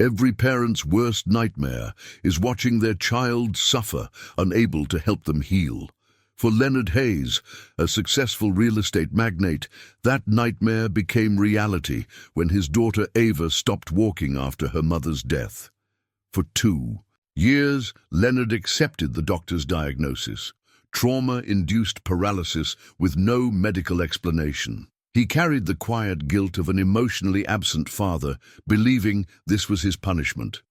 Every parent's worst nightmare is watching their child suffer, unable to help them heal. For Leonard Hayes, a successful real estate magnate, that nightmare became reality when his daughter Ava stopped walking after her mother's death. For 2 years, Leonard accepted the doctor's diagnosis: trauma-induced paralysis with no medical explanation. He carried the quiet guilt of an emotionally absent father, believing this was his punishment.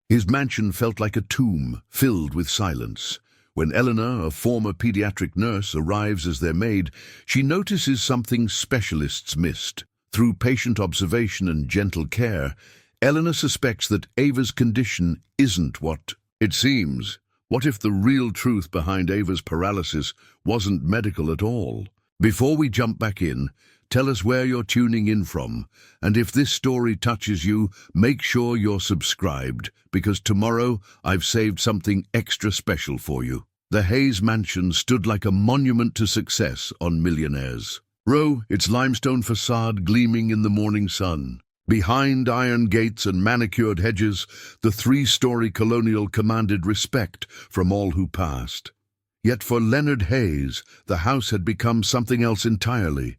His mansion felt like a tomb filled with silence. When Elena, a former pediatric nurse, arrives as their maid, she notices something specialists missed. Through patient observation and gentle care, Elena suspects that Ava's condition isn't what it seems. What if the real truth behind Ava's paralysis wasn't medical at all? Before we jump back in, tell us where you're tuning in from, and if this story touches you, make sure you're subscribed, because tomorrow I've saved something extra special for you. The Hayes mansion stood like a monument to success on Millionaires. Its limestone facade gleaming in the morning sun. Behind iron gates and manicured hedges, the 3-story colonial commanded respect from all who passed. Yet for Leonard Hayes, the house had become something else entirely.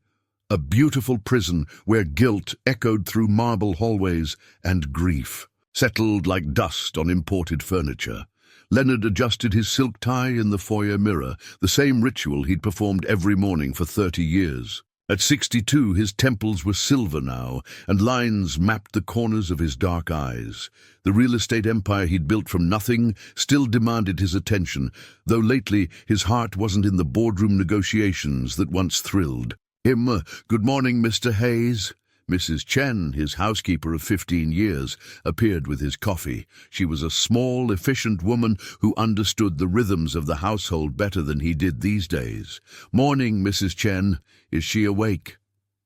A beautiful prison where guilt echoed through marble hallways and grief settled like dust on imported furniture. Leonard adjusted his silk tie in the foyer mirror, the same ritual he'd performed every morning for 30 years. At 62, his temples were silver now, and lines mapped the corners of his dark eyes. The real estate empire he'd built from nothing still demanded his attention, though lately his heart wasn't in the boardroom negotiations that once thrilled him. "Good morning, Mr. Hayes." Mrs. Chen, his housekeeper of 15 years, appeared with his coffee. She was a small, efficient woman who understood the rhythms of the household better than he did these days. "Morning, Mrs. Chen. Is she awake?"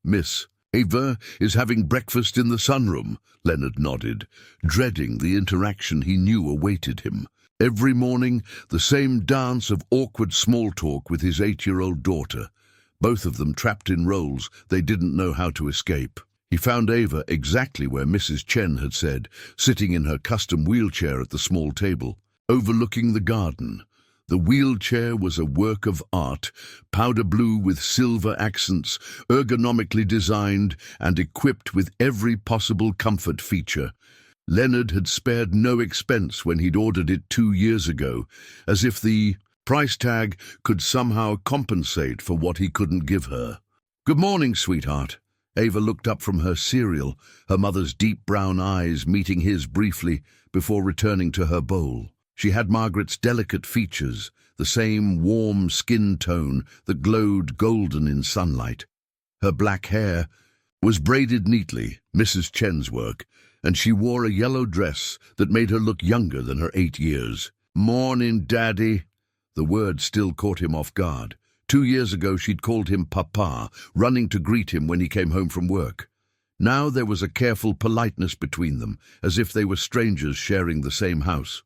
"Miss Ava is having breakfast in the sunroom," Leonard nodded, dreading the interaction he knew awaited him. Every morning, the same dance of awkward small talk with his 8-year-old daughter, both of them trapped in roles they didn't know how to escape. He found Ava exactly where Mrs. Chen had said, sitting in her custom wheelchair at the small table, overlooking the garden. The wheelchair was a work of art, powder blue with silver accents, ergonomically designed and equipped with every possible comfort feature. Leonard had spared no expense when he'd ordered it 2 years ago, as if the price tag could somehow compensate for what he couldn't give her. "Good morning, sweetheart." Ava looked up from her cereal, her mother's deep brown eyes meeting his briefly before returning to her bowl. She had Margaret's delicate features, the same warm skin tone that glowed golden in sunlight. Her black hair was braided neatly, Mrs. Chen's work, and she wore a yellow dress that made her look younger than her 8 years. "Morning, Daddy." The word still caught him off guard. 2 years ago she'd called him Papa, running to greet him when he came home from work. Now there was a careful politeness between them, as if they were strangers sharing the same house.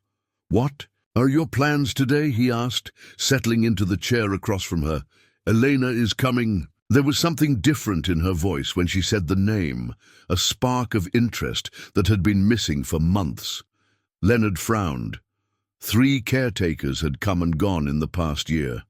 "What are your plans today?" he asked, settling into the chair across from her. "Elena is coming." There was something different in her voice when she said the name, a spark of interest that had been missing for months. Leonard frowned. 3 caretakers had come and gone in the past year.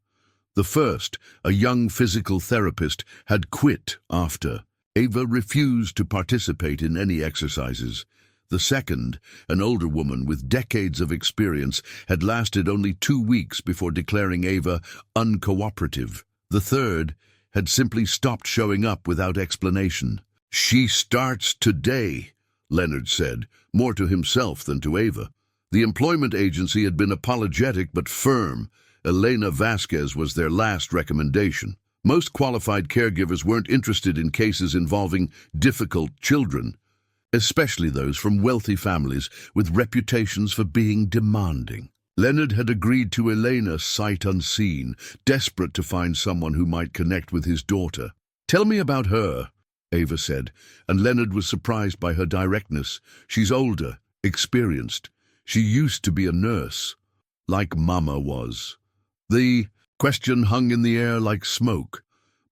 The first, a young physical therapist, had quit after. Ava refused to participate in any exercises. The second, an older woman with decades of experience, had lasted only 2 weeks before declaring Ava uncooperative. The third had simply stopped showing up without explanation. "She starts today," Leonard said, more to himself than to Ava. The employment agency had been apologetic but firm. Elena Vasquez was their last recommendation. Most qualified caregivers weren't interested in cases involving difficult children, especially those from wealthy families with reputations for being demanding. Leonard had agreed to Elena sight unseen, desperate to find someone who might connect with his daughter. "Tell me about her," Ava said, and Leonard was surprised by her directness. "She's older, experienced. She used to be a nurse, like Mama was." The question hung in the air like smoke.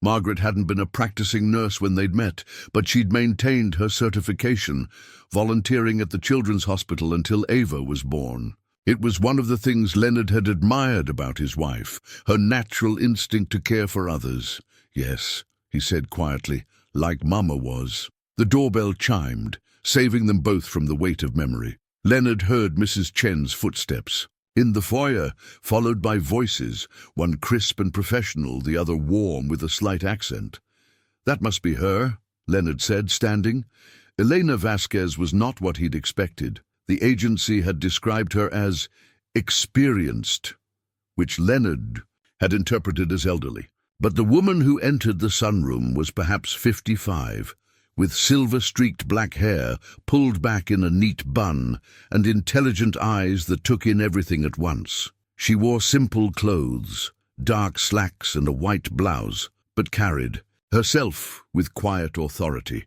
Margaret hadn't been a practicing nurse when they'd met, but she'd maintained her certification, volunteering at the children's hospital until Ava was born. It was one of the things Leonard had admired about his wife, her natural instinct to care for others. "Yes," he said quietly, "like Mama was." The doorbell chimed, saving them both from the weight of memory. Leonard heard Mrs. Chen's footsteps in the foyer, followed by voices, one crisp and professional, the other warm with a slight accent. "That must be her," Leonard said, standing. Elena Vasquez was not what he'd expected. The agency had described her as experienced, which Leonard had interpreted as elderly. But the woman who entered the sunroom was perhaps 55, with silver-streaked black hair pulled back in a neat bun and intelligent eyes that took in everything at once. She wore simple clothes, dark slacks and a white blouse, but carried herself with quiet authority.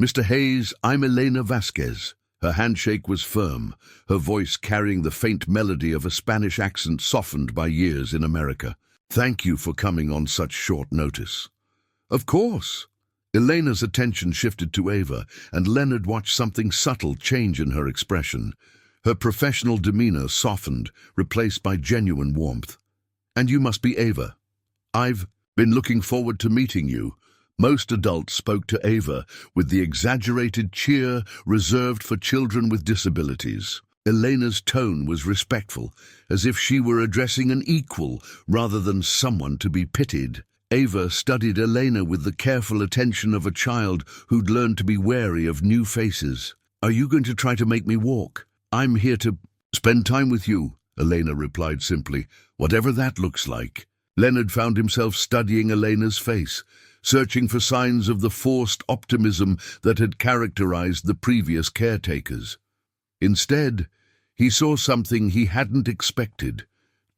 "Mr. Hayes, I'm Elena Vasquez." Her handshake was firm, her voice carrying the faint melody of a Spanish accent softened by years in America. "Thank you for coming on such short notice." "Of course." Elena's attention shifted to Ava, and Leonard watched something subtle change in her expression. Her professional demeanor softened, replaced by genuine warmth. "And you must be Ava. I've been looking forward to meeting you." Most adults spoke to Ava with the exaggerated cheer reserved for children with disabilities. Elena's tone was respectful, as if she were addressing an equal rather than someone to be pitied. Ava studied Elena with the careful attention of a child who'd learned to be wary of new faces. "Are you going to try to make me walk?" "I'm here to spend time with you," Elena replied simply, "whatever that looks like." Leonard found himself studying Elena's face, searching for signs of the forced optimism that had characterized the previous caretakers. Instead, he saw something he hadn't expected: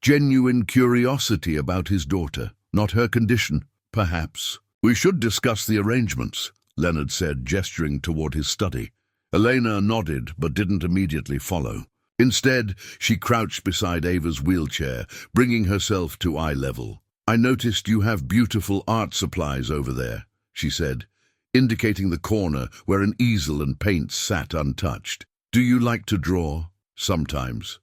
genuine curiosity about his daughter. Not her condition, perhaps. "We should discuss the arrangements," Leonard said, gesturing toward his study. Elena nodded, but didn't immediately follow. Instead, she crouched beside Ava's wheelchair, bringing herself to eye level. "I noticed you have beautiful art supplies over there," she said, indicating the corner where an easel and paints sat untouched. "Do you like to draw?" "Sometimes."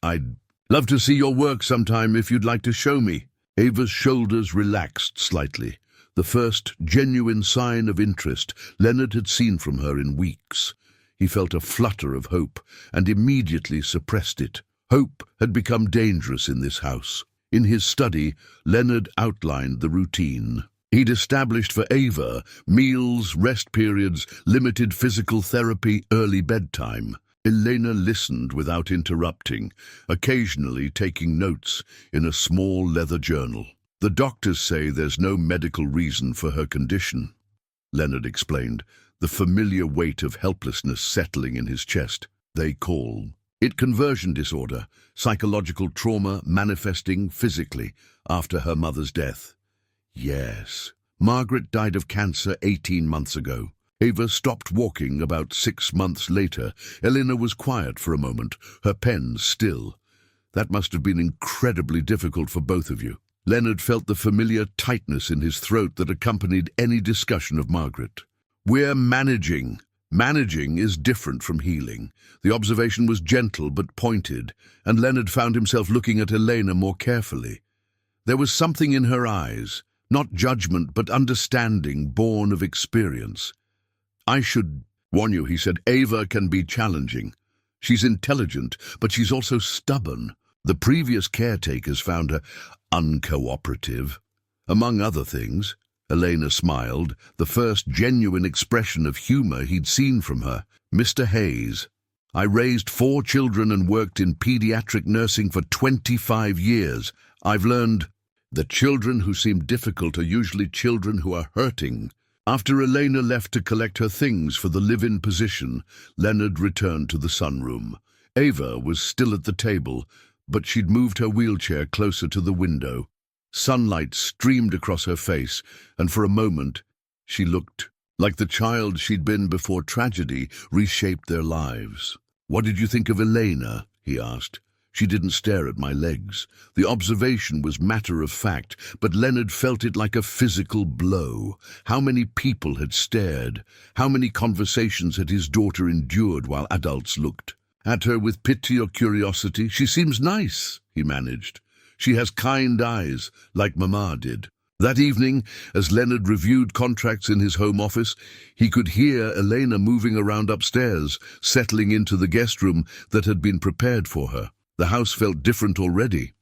"I'd love to see your work sometime if you'd like to show me." Ava's shoulders relaxed slightly, the first genuine sign of interest Leonard had seen from her in weeks. He felt a flutter of hope and immediately suppressed it. Hope had become dangerous in this house. In his study, Leonard outlined the routine. He'd established for Ava meals, rest periods, limited physical therapy, early bedtime. Elena listened without interrupting, occasionally taking notes in a small leather journal. "The doctors say there's no medical reason for her condition," Leonard explained, the familiar weight of helplessness settling in his chest. "They call it conversion disorder, psychological trauma manifesting physically after her mother's death." "Yes. Margaret died of cancer 18 months ago. Ava stopped walking about 6 months later." Elena was quiet for a moment, her pen still. "That must have been incredibly difficult for both of you." Leonard felt the familiar tightness in his throat that accompanied any discussion of Margaret. "We're managing. Managing is different from healing." The observation was gentle but pointed, and Leonard found himself looking at Elena more carefully. There was something in her eyes, not judgment but understanding born of experience. "I should warn you," he said, "Ava can be challenging. She's intelligent, but she's also stubborn. The previous caretakers found her uncooperative, among other things." Elena smiled, the first genuine expression of humor he'd seen from her. "Mr. Hayes, I raised 4 children and worked in pediatric nursing for 25 years. I've learned that children who seem difficult are usually children who are hurting." After Elena left to collect her things for the live-in position, Leonard returned to the sunroom. Ava was still at the table, but she'd moved her wheelchair closer to the window. Sunlight streamed across her face, and for a moment she looked like the child she'd been before tragedy reshaped their lives. "What did you think of Elena?" he asked. She didn't stare at my legs. The observation was matter of fact, but Leonard felt it like a physical blow. How many people had stared? How many conversations had his daughter endured while adults looked at her with pity or curiosity? "She seems nice," he managed. "She has kind eyes, like Mama did." That evening, as Leonard reviewed contracts in his home office, he could hear Elena moving around upstairs, settling into the guest room that had been prepared for her. The house felt different already,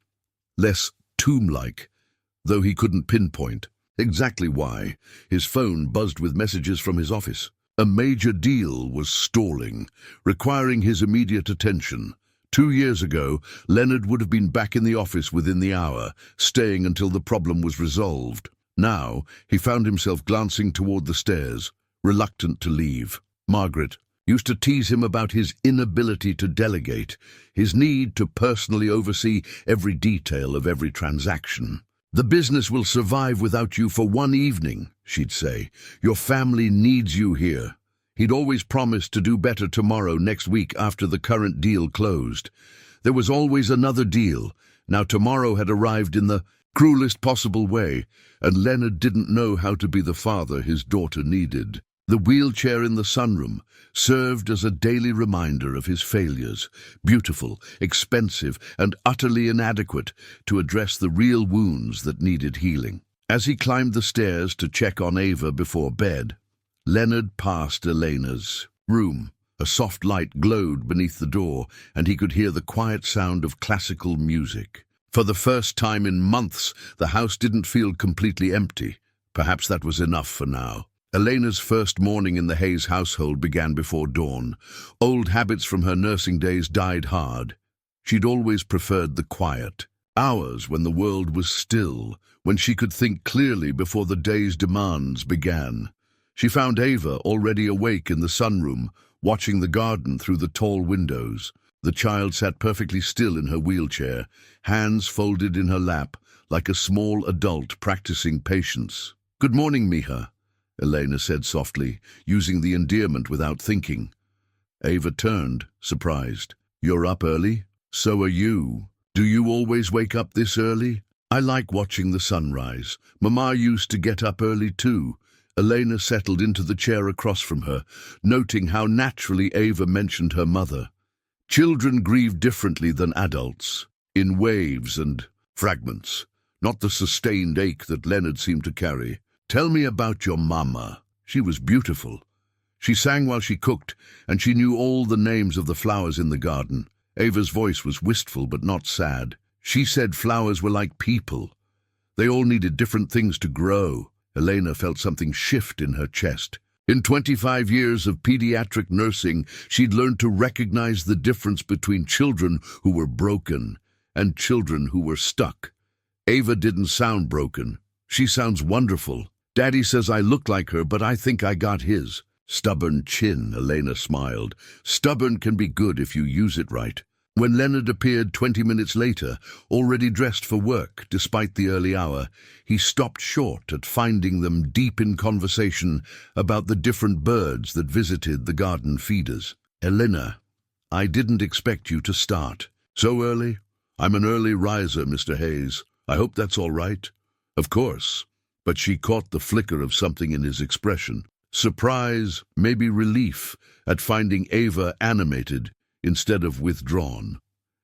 less tomb-like, though he couldn't pinpoint exactly why. His phone buzzed with messages from his office. A major deal was stalling, requiring his immediate attention. 2 years ago, Leonard would have been back in the office within the hour, staying until the problem was resolved. Now, he found himself glancing toward the stairs, reluctant to leave. Margaret used to tease him about his inability to delegate, his need to personally oversee every detail of every transaction. "The business will survive without you for one evening," she'd say. "Your family needs you here." He'd always promised to do better tomorrow, next week, after the current deal closed. There was always another deal. Now tomorrow had arrived in the cruelest possible way, and Leonard didn't know how to be the father his daughter needed. The wheelchair in the sunroom served as a daily reminder of his failures, beautiful, expensive, and utterly inadequate to address the real wounds that needed healing. As he climbed the stairs to check on Ava before bed, Leonard passed Elena's room. A soft light glowed beneath the door, and he could hear the quiet sound of classical music. For the first time in months, the house didn't feel completely empty. Perhaps that was enough for now. Elena's first morning in the Hayes household began before dawn. Old habits from her nursing days died hard. She'd always preferred the quiet. Hours when the world was still, when she could think clearly before the day's demands began. She found Ava already awake in the sunroom, watching the garden through the tall windows. The child sat perfectly still in her wheelchair, hands folded in her lap, like a small adult practicing patience. "Good morning, Mija," Elena said softly, using the endearment without thinking. Ava turned, surprised. "You're up early? So are you. Do you always wake up this early?" "I like watching the sunrise. Mama used to get up early too." Elena settled into the chair across from her, noting how naturally Ava mentioned her mother. Children grieve differently than adults, in waves and fragments, not the sustained ache that Leonard seemed to carry. "Tell me about your mama. She was beautiful." She sang while she cooked, and she knew all the names of the flowers in the garden. Ava's voice was wistful but not sad. She said flowers were like people. They all needed different things to grow. Elena felt something shift in her chest. In 25 years of pediatric nursing, she'd learned to recognize the difference between children who were broken and children who were stuck. Ava didn't sound broken. "She sounds wonderful. Daddy says I look like her, but I think I got his." "Stubborn chin," Elena smiled. "Stubborn can be good if you use it right." When Leonard appeared 20 minutes later, already dressed for work despite the early hour, he stopped short at finding them deep in conversation about the different birds that visited the garden feeders. "Elena, I didn't expect you to start. So early? I'm an early riser, Mr. Hayes. I hope that's all right." "Of course." But she caught the flicker of something in his expression. Surprise, maybe relief, at finding Ava animated instead of withdrawn.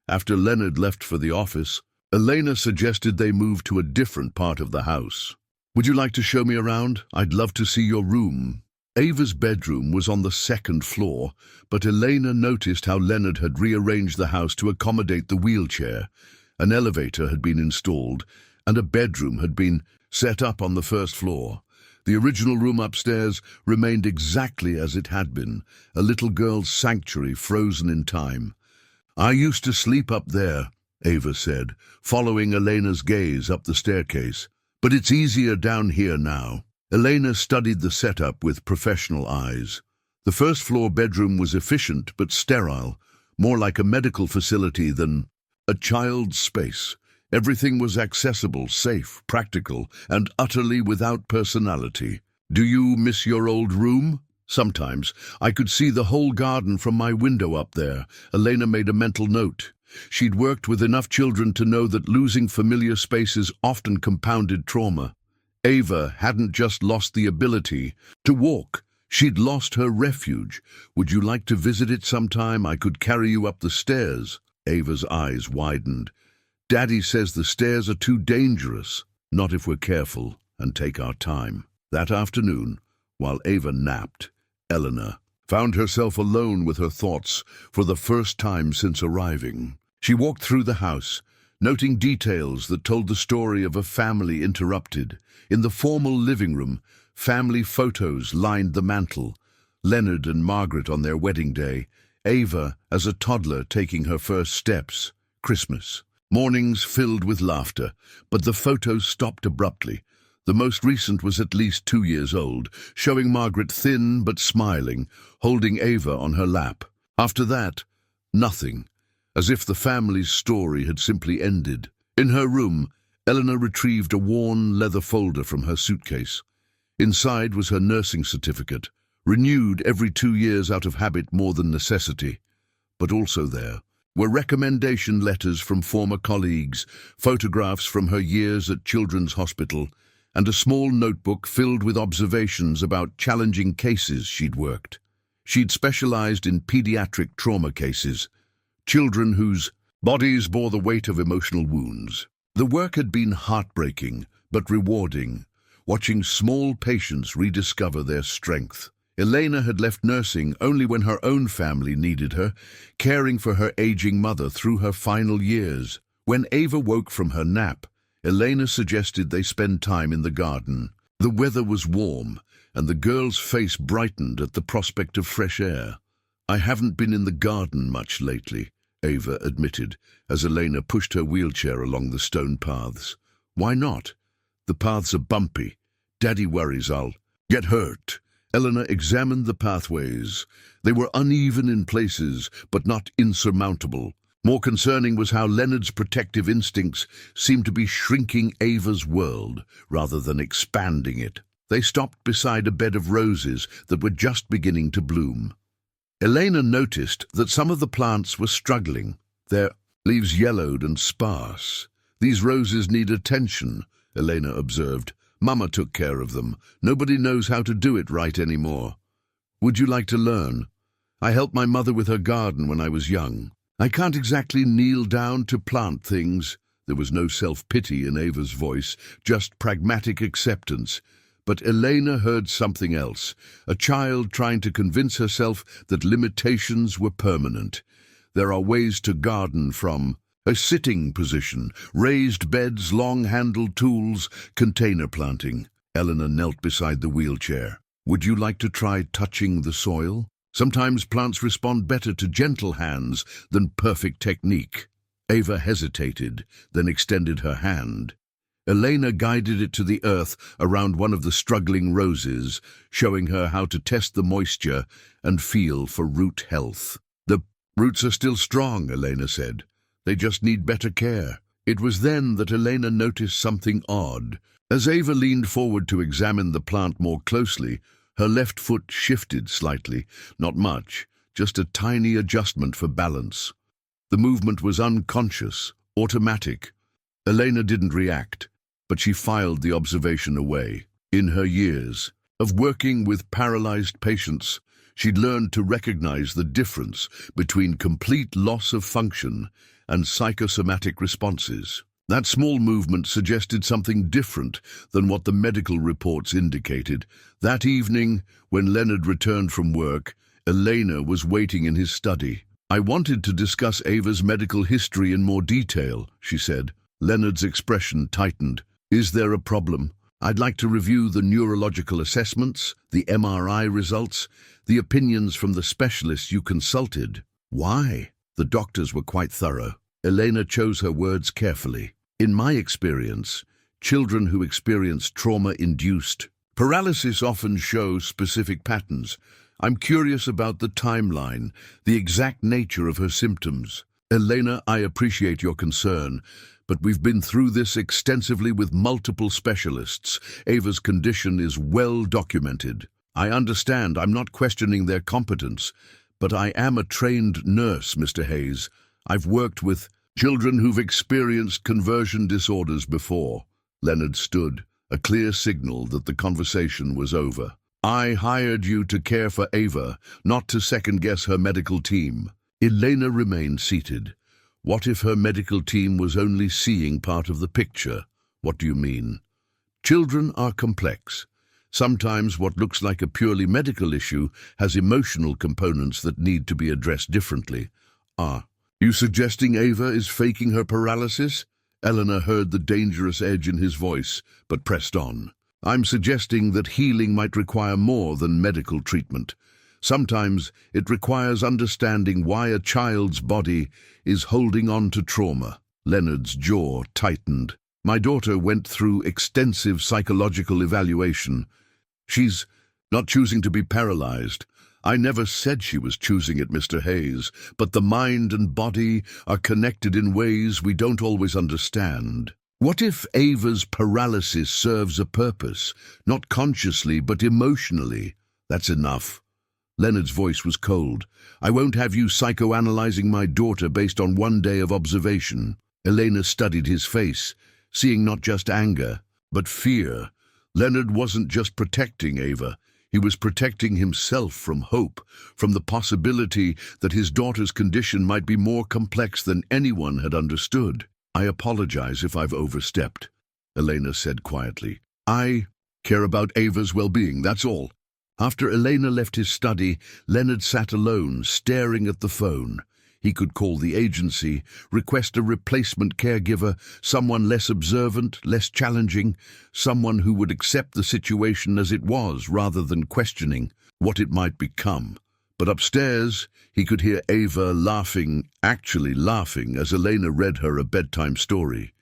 After Leonard left for the office, Elena suggested they move to a different part of the house. "Would you like to show me around? I'd love to see your room." Ava's bedroom was on the 2nd floor, but Elena noticed how Leonard had rearranged the house to accommodate the wheelchair. An elevator had been installed, and a bedroom had been set up on the 1st floor. The original room upstairs remained exactly as it had been, a little girl's sanctuary frozen in time. "I used to sleep up there," Ava said, following Elena's gaze up the staircase. "But it's easier down here now." Elena studied the setup with professional eyes. The 1st floor bedroom was efficient but sterile, more like a medical facility than a child's space. Everything was accessible, safe, practical, and utterly without personality. "Do you miss your old room?" Sometimes I could see the whole garden from my window up there. Elena made a mental note. She'd worked with enough children to know that losing familiar spaces often compounded trauma. Ava hadn't just lost the ability to walk. She'd lost her refuge. Would you like to visit it sometime? I could carry you up the stairs. Ava's eyes widened. Daddy says the stairs are too dangerous. Not if we're careful and take our time. That afternoon, while Ava napped, Elena found herself alone with her thoughts for the first time since arriving. She walked through the house, noting details that told the story of a family interrupted. In the formal living room, family photos lined the mantel. Leonard and Margaret on their wedding day, Ava as a toddler taking her first steps. Christmas. Mornings filled with laughter, but the photos stopped abruptly. The most recent was at least 2 years old, showing Margaret thin but smiling, holding Ava on her lap. After that, nothing, as if the family's story had simply ended. In her room, Elena retrieved a worn leather folder from her suitcase. Inside was her nursing certificate, renewed every 2 years out of habit more than necessity. But also there were recommendation letters from former colleagues, photographs from her years at Children's Hospital, and a small notebook filled with observations about challenging cases she'd worked. She'd specialized in pediatric trauma cases, children whose bodies bore the weight of emotional wounds. The work had been heartbreaking, but rewarding, watching small patients rediscover their strength. Elena had left nursing only when her own family needed her, caring for her aging mother through her final years. When Ava woke from her nap, Elena suggested they spend time in the garden. The weather was warm, and the girl's face brightened at the prospect of fresh air. "I haven't been in the garden much lately," Ava admitted, as Elena pushed her wheelchair along the stone paths. "Why not? The paths are bumpy. Daddy worries I'll get hurt." Elena examined the pathways. They were uneven in places, but not insurmountable. More concerning was how Leonard's protective instincts seemed to be shrinking Ava's world, rather than expanding it. They stopped beside a bed of roses that were just beginning to bloom. Elena noticed that some of the plants were struggling, their leaves yellowed and sparse. "These roses need attention," Elena observed. "Mama took care of them. Nobody knows how to do it right anymore. Would you like to learn? I helped my mother with her garden when I was young. I can't exactly kneel down to plant things." There was no self-pity in Ava's voice, just pragmatic acceptance. But Elena heard something else, a child trying to convince herself that limitations were permanent. There are ways to garden from a sitting position, raised beds, long-handled tools, container planting. Elena knelt beside the wheelchair. "Would you like to try touching the soil? Sometimes plants respond better to gentle hands than perfect technique." Ava hesitated, then extended her hand. Elena guided it to the earth around one of the struggling roses, showing her how to test the moisture and feel for root health. "The roots are still strong," Elena said. "They just need better care." It was then that Elena noticed something odd. As Ava leaned forward to examine the plant more closely, her left foot shifted slightly. Not much, just a tiny adjustment for balance. The movement was unconscious, automatic. Elena didn't react, but she filed the observation away. In her years of working with paralyzed patients, she'd learned to recognize the difference between complete loss of function and psychosomatic responses. That small movement suggested something different than what the medical reports indicated. That evening, when Leonard returned from work, Elena was waiting in his study. "I wanted to discuss Ava's medical history in more detail," she said. Leonard's expression tightened. "Is there a problem? I'd like to review the neurological assessments, the MRI results, the opinions from the specialists you consulted." "Why?" The doctors were quite thorough. Elena chose her words carefully. "In my experience, children who experience trauma-induced paralysis often show specific patterns. I'm curious about the timeline, the exact nature of her symptoms." "Elena, I appreciate your concern, but we've been through this extensively with multiple specialists. Ava's condition is well documented." I understand, I'm not questioning their competence, but I am a trained nurse, Mr. Hayes. I've worked with children who've experienced conversion disorders before. Leonard stood, a clear signal that the conversation was over. I hired you to care for Ava, not to second-guess her medical team. Elena remained seated. What if her medical team was only seeing part of the picture? What do you mean? Children are complex. Sometimes what looks like a purely medical issue has emotional components that need to be addressed differently. You suggesting Ava is faking her paralysis? Elena heard the dangerous edge in his voice, but pressed on. I'm suggesting that healing might require more than medical treatment. Sometimes it requires understanding why a child's body is holding on to trauma. Leonard's jaw tightened. My daughter went through extensive psychological evaluation. She's not choosing to be paralyzed. I never said she was choosing it, Mr. Hayes, but the mind and body are connected in ways we don't always understand. What if Ava's paralysis serves a purpose, not consciously but emotionally? That's enough. Leonard's voice was cold. I won't have you psychoanalyzing my daughter based on one day of observation. Elena studied his face, seeing not just anger, but fear. Leonard wasn't just protecting Ava. He was protecting himself from hope, from the possibility that his daughter's condition might be more complex than anyone had understood. I apologize if I've overstepped, Elena said quietly. I care about Ava's well-being, that's all. After Elena left his study, Leonard sat alone, staring at the phone. He could call the agency, request a replacement caregiver, someone less observant, less challenging, someone who would accept the situation as it was rather than questioning what it might become. But upstairs, he could hear Ava laughing, actually laughing, as Elena read her a bedtime story.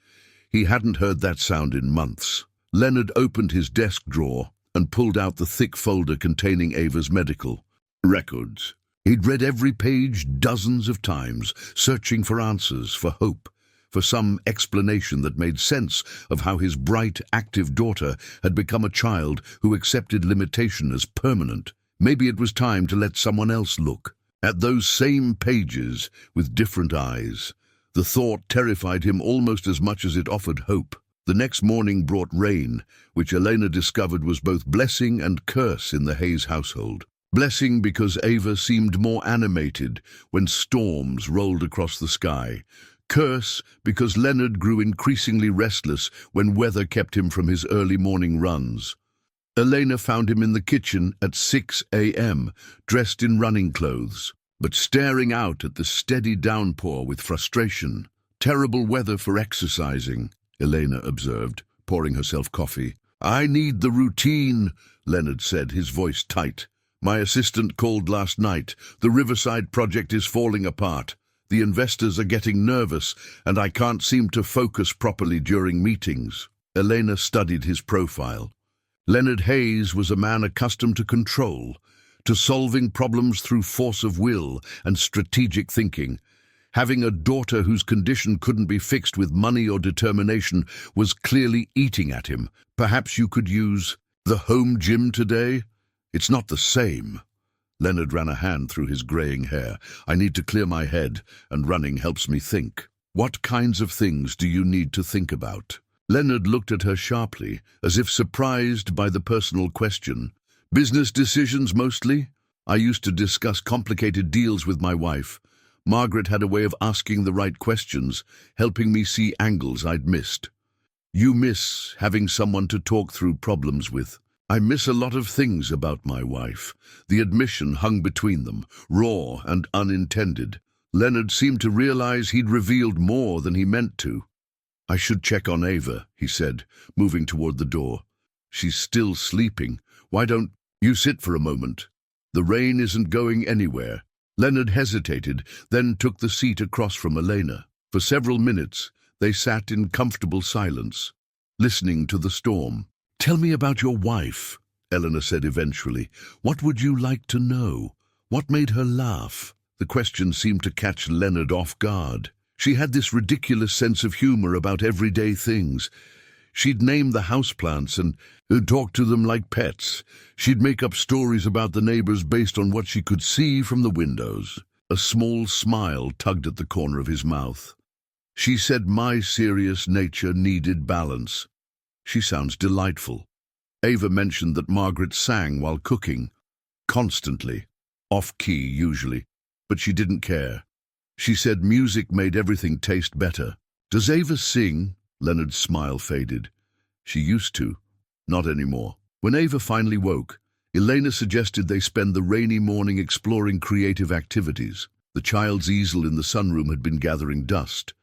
He hadn't heard that sound in months. Leonard opened his desk drawer and pulled out the thick folder containing Ava's medical records. He'd read every page dozens of times, searching for answers, for hope, for some explanation that made sense of how his bright, active daughter had become a child who accepted limitation as permanent. Maybe it was time to let someone else look at those same pages with different eyes. The thought terrified him almost as much as it offered hope. The next morning brought rain, which Elena discovered was both blessing and curse in the Hayes household. Blessing because Ava seemed more animated when storms rolled across the sky. Curse because Leonard grew increasingly restless when weather kept him from his early morning runs. Elena found him in the kitchen at 6 a.m., dressed in running clothes, but staring out at the steady downpour with frustration. Terrible weather for exercising, Elena observed, pouring herself coffee. I need the routine, Leonard said, his voice tight. My assistant called last night. The Riverside project is falling apart. The investors are getting nervous, and I can't seem to focus properly during meetings. Elena studied his profile. Leonard Hayes was a man accustomed to control, to solving problems through force of will and strategic thinking. Having a daughter whose condition couldn't be fixed with money or determination was clearly eating at him. Perhaps you could use the home gym today? It's not the same. Leonard ran a hand through his graying hair. I need to clear my head, and running helps me think. What kinds of things do you need to think about? Leonard looked at her sharply, as if surprised by the personal question. Business decisions mostly? I used to discuss complicated deals with my wife. Margaret had a way of asking the right questions, helping me see angles I'd missed. You miss having someone to talk through problems with. I miss a lot of things about my wife. The admission hung between them, raw and unintended. Leonard seemed to realize he'd revealed more than he meant to. I should check on Ava, he said, moving toward the door. She's still sleeping. Why don't you sit for a moment? The rain isn't going anywhere. Leonard hesitated, then took the seat across from Elena. For several minutes, they sat in comfortable silence, listening to the storm. Tell me about your wife, Elena said eventually. What would you like to know? What made her laugh? The question seemed to catch Leonard off guard. She had this ridiculous sense of humor about everyday things. She'd name the houseplants and talk to them like pets. She'd make up stories about the neighbors based on what she could see from the windows. A small smile tugged at the corner of his mouth. She said my serious nature needed balance. She sounds delightful. Ava mentioned that Margaret sang while cooking. Constantly. Off-key, usually. But she didn't care. She said music made everything taste better. Does Ava sing? Leonard's smile faded. She used to. Not anymore. When Ava finally woke, Elena suggested they spend the rainy morning exploring creative activities. The child's easel in the sunroom had been gathering dust,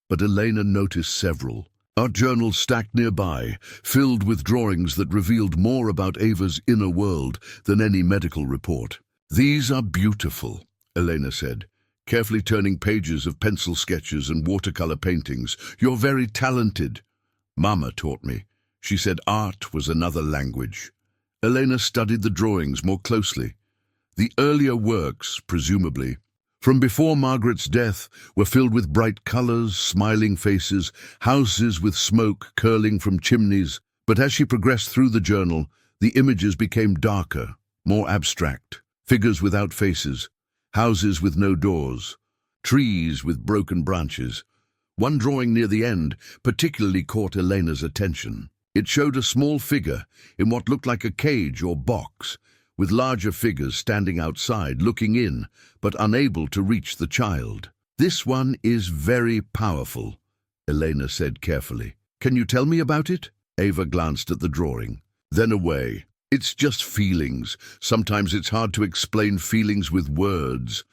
but Elena noticed several. Art journals stacked nearby, filled with drawings that revealed more about Ava's inner world than any medical report. These are beautiful, Elena said, carefully turning pages of pencil sketches and watercolor paintings. You're very talented. Mama taught me. She said art was another language. Elena studied the drawings more closely. The earlier works, presumably, from before Margaret's death, were filled with bright colors, smiling faces, houses with smoke curling from chimneys. But as she progressed through the journal, the images became darker, more abstract. Figures without faces, houses with no doors, trees with broken branches. One drawing near the end particularly caught Elena's attention. It showed a small figure in what looked like a cage or box, with larger figures standing outside, looking in, but unable to reach the child. This one is very powerful, Elena said carefully. Can you tell me about it? Ava glanced at the drawing, then away. It's just feelings. Sometimes it's hard to explain feelings with words.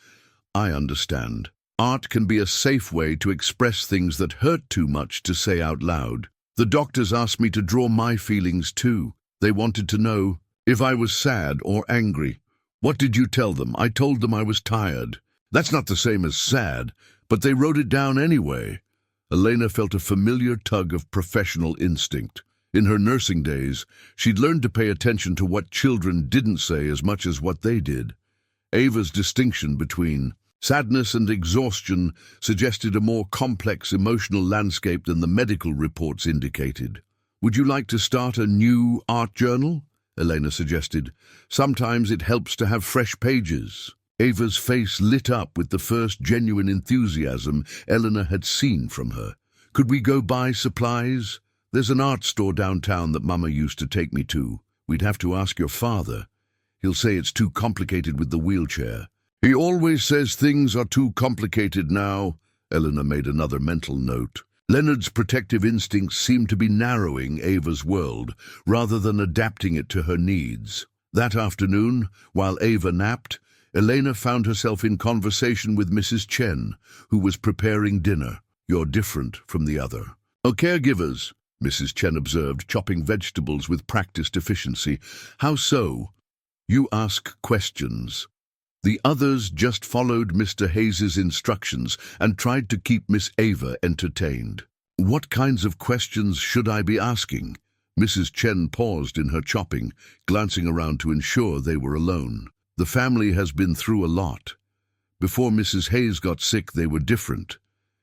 I understand. Art can be a safe way to express things that hurt too much to say out loud. The doctors asked me to draw my feelings too. They wanted to know if I was sad or angry. What did you tell them? I told them I was tired. That's not the same as sad, but they wrote it down anyway. Elena felt a familiar tug of professional instinct. In her nursing days, she'd learned to pay attention to what children didn't say as much as what they did. Ava's distinction between sadness and exhaustion suggested a more complex emotional landscape than the medical reports indicated. Would you like to start a new art journal? Elena suggested. Sometimes it helps to have fresh pages. Ava's face lit up with the first genuine enthusiasm Elena had seen from her. Could we go buy supplies? There's an art store downtown that Mama used to take me to. We'd have to ask your father. He'll say it's too complicated with the wheelchair. He always says things are too complicated now. Elena made another mental note. Leonard's protective instincts seemed to be narrowing Ava's world, rather than adapting it to her needs. That afternoon, while Ava napped, Elena found herself in conversation with Mrs. Chen, who was preparing dinner. You're different from the other. Oh, caregivers, Mrs. Chen observed, chopping vegetables with practiced efficiency. How so? You ask questions. The others just followed Mr. Hayes's instructions and tried to keep Miss Ava entertained. What kinds of questions should I be asking? Mrs. Chen paused in her chopping, glancing around to ensure they were alone. The family has been through a lot. Before Mrs. Hayes got sick, they were different.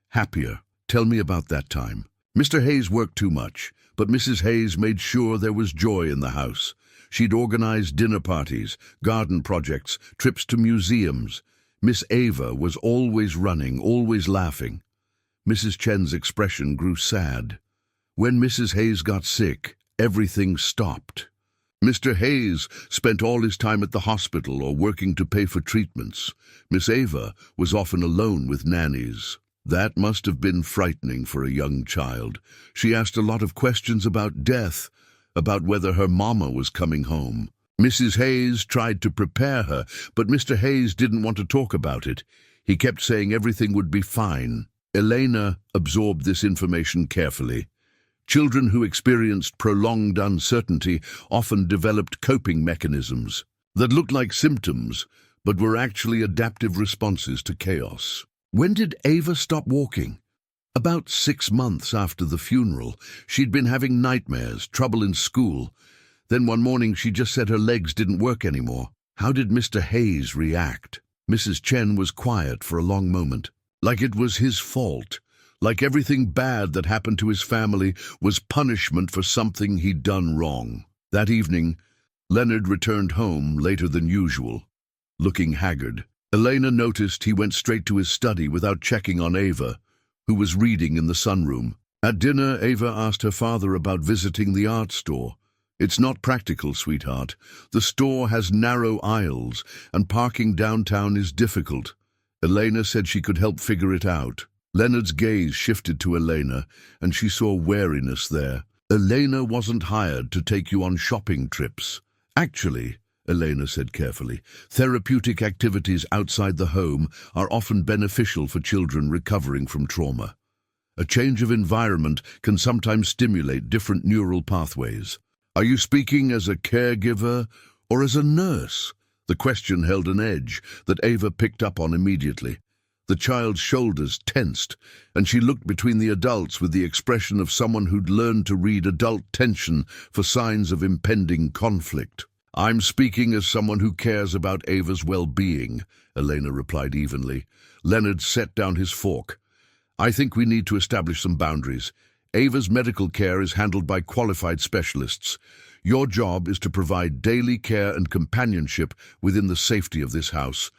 Happier. Tell me about that time. Mr. Hayes worked too much, but Mrs. Hayes made sure there was joy in the house. She'd organized dinner parties, garden projects, trips to museums. Miss Ava was always running, always laughing. Mrs. Chen's expression grew sad. When Mrs. Hayes got sick, everything stopped. Mr. Hayes spent all his time at the hospital or working to pay for treatments. Miss Ava was often alone with nannies. That must have been frightening for a young child. She asked a lot of questions about death, about whether her mama was coming home. Mrs. Hayes tried to prepare her, but Mr. Hayes didn't want to talk about it. He kept saying everything would be fine. Elena absorbed this information carefully. Children who experienced prolonged uncertainty often developed coping mechanisms that looked like symptoms, but were actually adaptive responses to chaos. When did Ava stop walking? About 6 months after the funeral. She'd been having nightmares, trouble in school. Then one morning she just said her legs didn't work anymore. How did Mr. Hayes react? Mrs. Chen was quiet for a long moment, like it was his fault, like everything bad that happened to his family was punishment for something he'd done wrong. That evening, Leonard returned home later than usual, looking haggard. Elena noticed he went straight to his study without checking on Ava, who was reading in the sunroom. At dinner, Ava asked her father about visiting the art store. "It's not practical, sweetheart. The store has narrow aisles, and parking downtown is difficult." Elena said she could help figure it out. Leonard's gaze shifted to Elena, and she saw wariness there. "Elena wasn't hired to take you on shopping trips. Actually," Elena said carefully, "therapeutic activities outside the home are often beneficial for children recovering from trauma. A change of environment can sometimes stimulate different neural pathways." "Are you speaking as a caregiver or as a nurse?" The question held an edge that Ava picked up on immediately. The child's shoulders tensed, and she looked between the adults with the expression of someone who'd learned to read adult tension for signs of impending conflict. "I'm speaking as someone who cares about Ava's well-being," Elena replied evenly. Leonard set down his fork. "I think we need to establish some boundaries. Ava's medical care is handled by qualified specialists. Your job is to provide daily care and companionship within the safety of this house."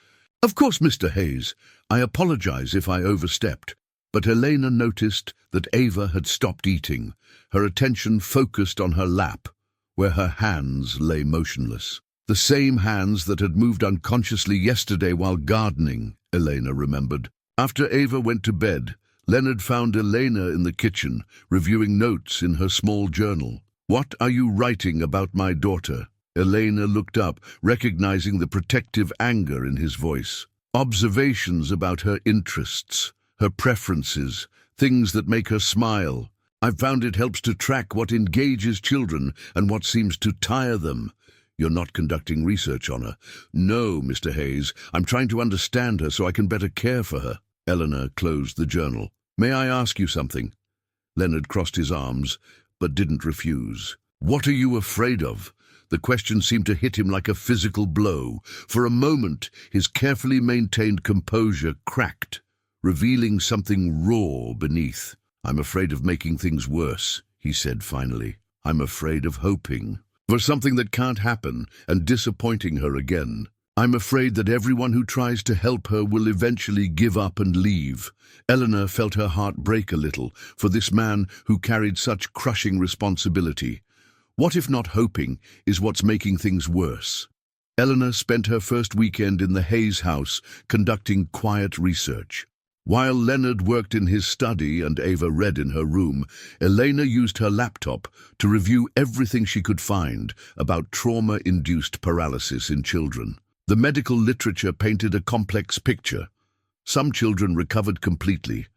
"Of course, Mr. Hayes. I apologize if I overstepped." But Elena noticed that Ava had stopped eating, her attention focused on her lap, where her hands lay motionless. The same hands that had moved unconsciously yesterday while gardening, Elena remembered. After Ava went to bed, Leonard found Elena in the kitchen, reviewing notes in her small journal. "What are you writing about my daughter?" Elena looked up, recognizing the protective anger in his voice. "Observations about her interests, her preferences, things that make her smile. I've found it helps to track what engages children and what seems to tire them." "You're not conducting research on her?" "No, Mr. Hayes. I'm trying to understand her so I can better care for her." Eleanor closed the journal. "May I ask you something?" Leonard crossed his arms, but didn't refuse. "What are you afraid of?" The question seemed to hit him like a physical blow. For a moment, his carefully maintained composure cracked, revealing something raw beneath. "I'm afraid of making things worse," he said finally. "I'm afraid of hoping for something that can't happen and disappointing her again. I'm afraid that everyone who tries to help her will eventually give up and leave." Eleanor felt her heart break a little for this man who carried such crushing responsibility. What if not hoping is what's making things worse? Eleanor spent her first weekend in the Hayes house conducting quiet research. While Leonard worked in his study and Ava read in her room, Elena used her laptop to review everything she could find about trauma-induced paralysis in children. The medical literature painted a complex picture. Some children recovered completely.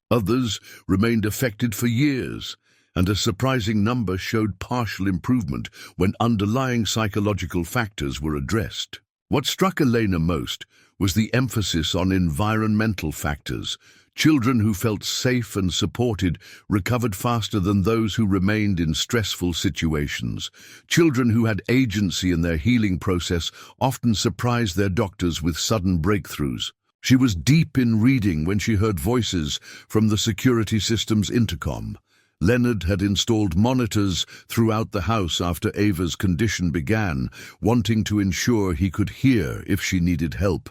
Others remained affected for years, and a surprising number showed partial improvement when underlying psychological factors were addressed. What struck Elena most was the emphasis on environmental factors. Children who felt safe and supported recovered faster than those who remained in stressful situations. Children who had agency in their healing process often surprised their doctors with sudden breakthroughs. She was deep in reading when she heard voices from the security system's intercom. Leonard had installed monitors throughout the house after Ava's condition began, wanting to ensure he could hear if she needed help.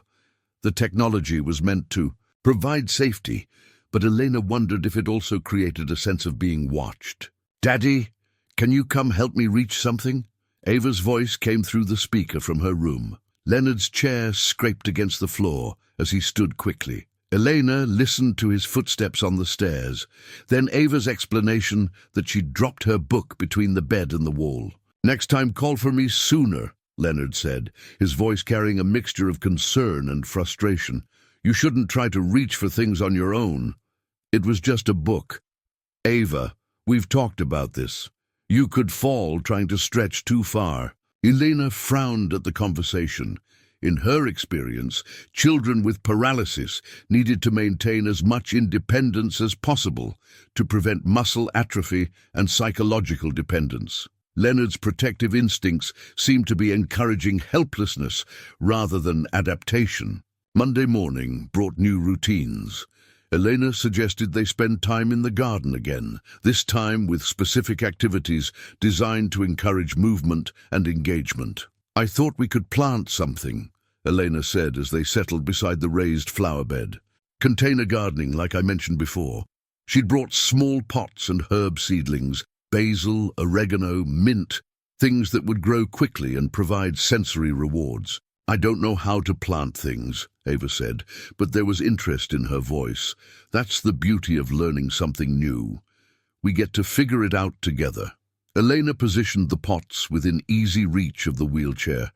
The technology was meant to provide safety, but Elena wondered if it also created a sense of being watched. "Daddy, can you come help me reach something?" Ava's voice came through the speaker from her room. Leonard's chair scraped against the floor as he stood quickly. Elena listened to his footsteps on the stairs, then Ava's explanation that she'd dropped her book between the bed and the wall. "Next time call for me sooner," Leonard said, his voice carrying a mixture of concern and frustration. "You shouldn't try to reach for things on your own. It was just a book. Ava, we've talked about this. You could fall trying to stretch too far." Elena frowned at the conversation. In her experience, children with paralysis needed to maintain as much independence as possible to prevent muscle atrophy and psychological dependence. Leonard's protective instincts seemed to be encouraging helplessness rather than adaptation. Monday morning brought new routines. Elena suggested they spend time in the garden again, this time with specific activities designed to encourage movement and engagement. "I thought we could plant something," Elena said as they settled beside the raised flower bed. Container gardening, like I mentioned before. She'd brought small pots and herb seedlings, basil, oregano, mint, things that would grow quickly and provide sensory rewards. "I don't know how to plant things," Ava said, but there was interest in her voice. "That's the beauty of learning something new. We get to figure it out together." Elena positioned the pots within easy reach of the wheelchair,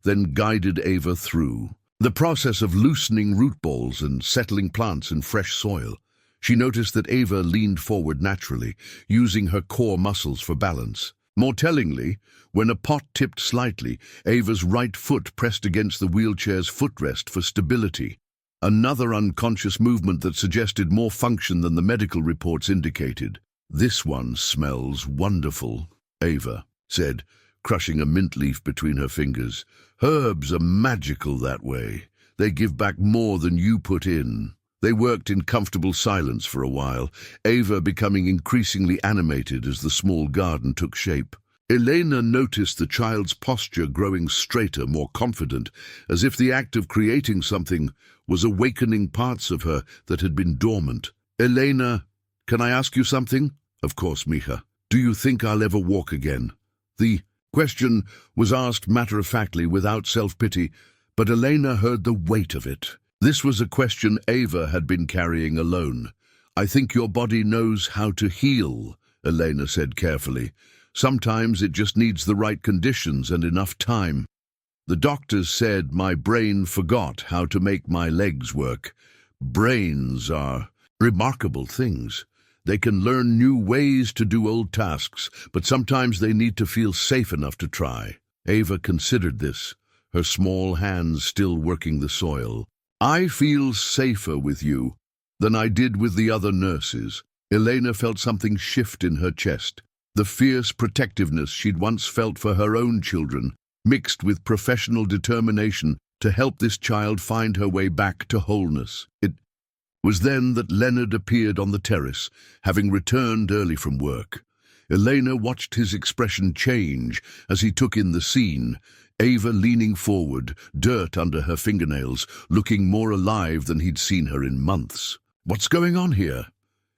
then guided Ava through the process of loosening root balls and settling plants in fresh soil. She noticed that Ava leaned forward naturally, using her core muscles for balance. More tellingly, when a pot tipped slightly, Ava's right foot pressed against the wheelchair's footrest for stability, another unconscious movement that suggested more function than the medical reports indicated. "This one smells wonderful," Ava said, crushing a mint leaf between her fingers. "Herbs are magical that way. They give back more than you put in." They worked in comfortable silence for a while, Ava becoming increasingly animated as the small garden took shape. Elena noticed the child's posture growing straighter, more confident, as if the act of creating something was awakening parts of her that had been dormant. "Elena, can I ask you something?" "Of course, Mija. Do you think I'll ever walk again?" The question was asked matter-of-factly, without self-pity, but Elena heard the weight of it. This was a question Ava had been carrying alone. "I think your body knows how to heal," Elena said carefully. "Sometimes it just needs the right conditions and enough time. The doctors said my brain forgot how to make my legs work. Brains are remarkable things. They can learn new ways to do old tasks, but sometimes they need to feel safe enough to try." Ava considered this, her small hands still working the soil. "I feel safer with you than I did with the other nurses." Elena felt something shift in her chest. The fierce protectiveness she'd once felt for her own children, mixed with professional determination to help this child find her way back to wholeness. It was then that Leonard appeared on the terrace, having returned early from work. Elena watched his expression change as he took in the scene, Ava leaning forward, dirt under her fingernails, looking more alive than he'd seen her in months. "What's going on here?"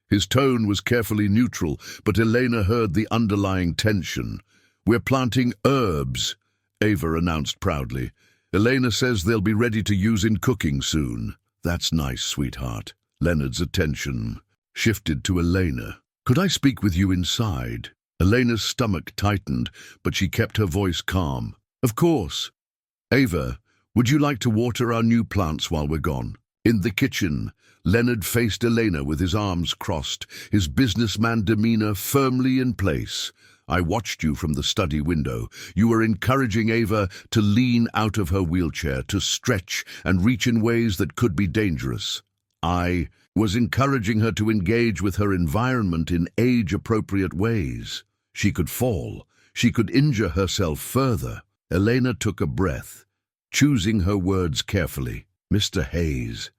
His tone was carefully neutral, but Elena heard the underlying tension. "We're planting herbs," Ava announced proudly. "Elena says they'll be ready to use in cooking soon." "That's nice, sweetheart." Leonard's attention shifted to Elena. "Could I speak with you inside?" Elena's stomach tightened, but she kept her voice calm. "Of course. Ava, would you like to water our new plants while we're gone?" In the kitchen, Leonard faced Elena with his arms crossed, his businessman demeanor firmly in place. "I watched you from the study window. You were encouraging Ava to lean out of her wheelchair, to stretch and reach in ways that could be dangerous. I was encouraging her to engage with her environment in age-appropriate ways. She could fall. She could injure herself further." Elena took a breath, choosing her words carefully. "Mr. Hayes,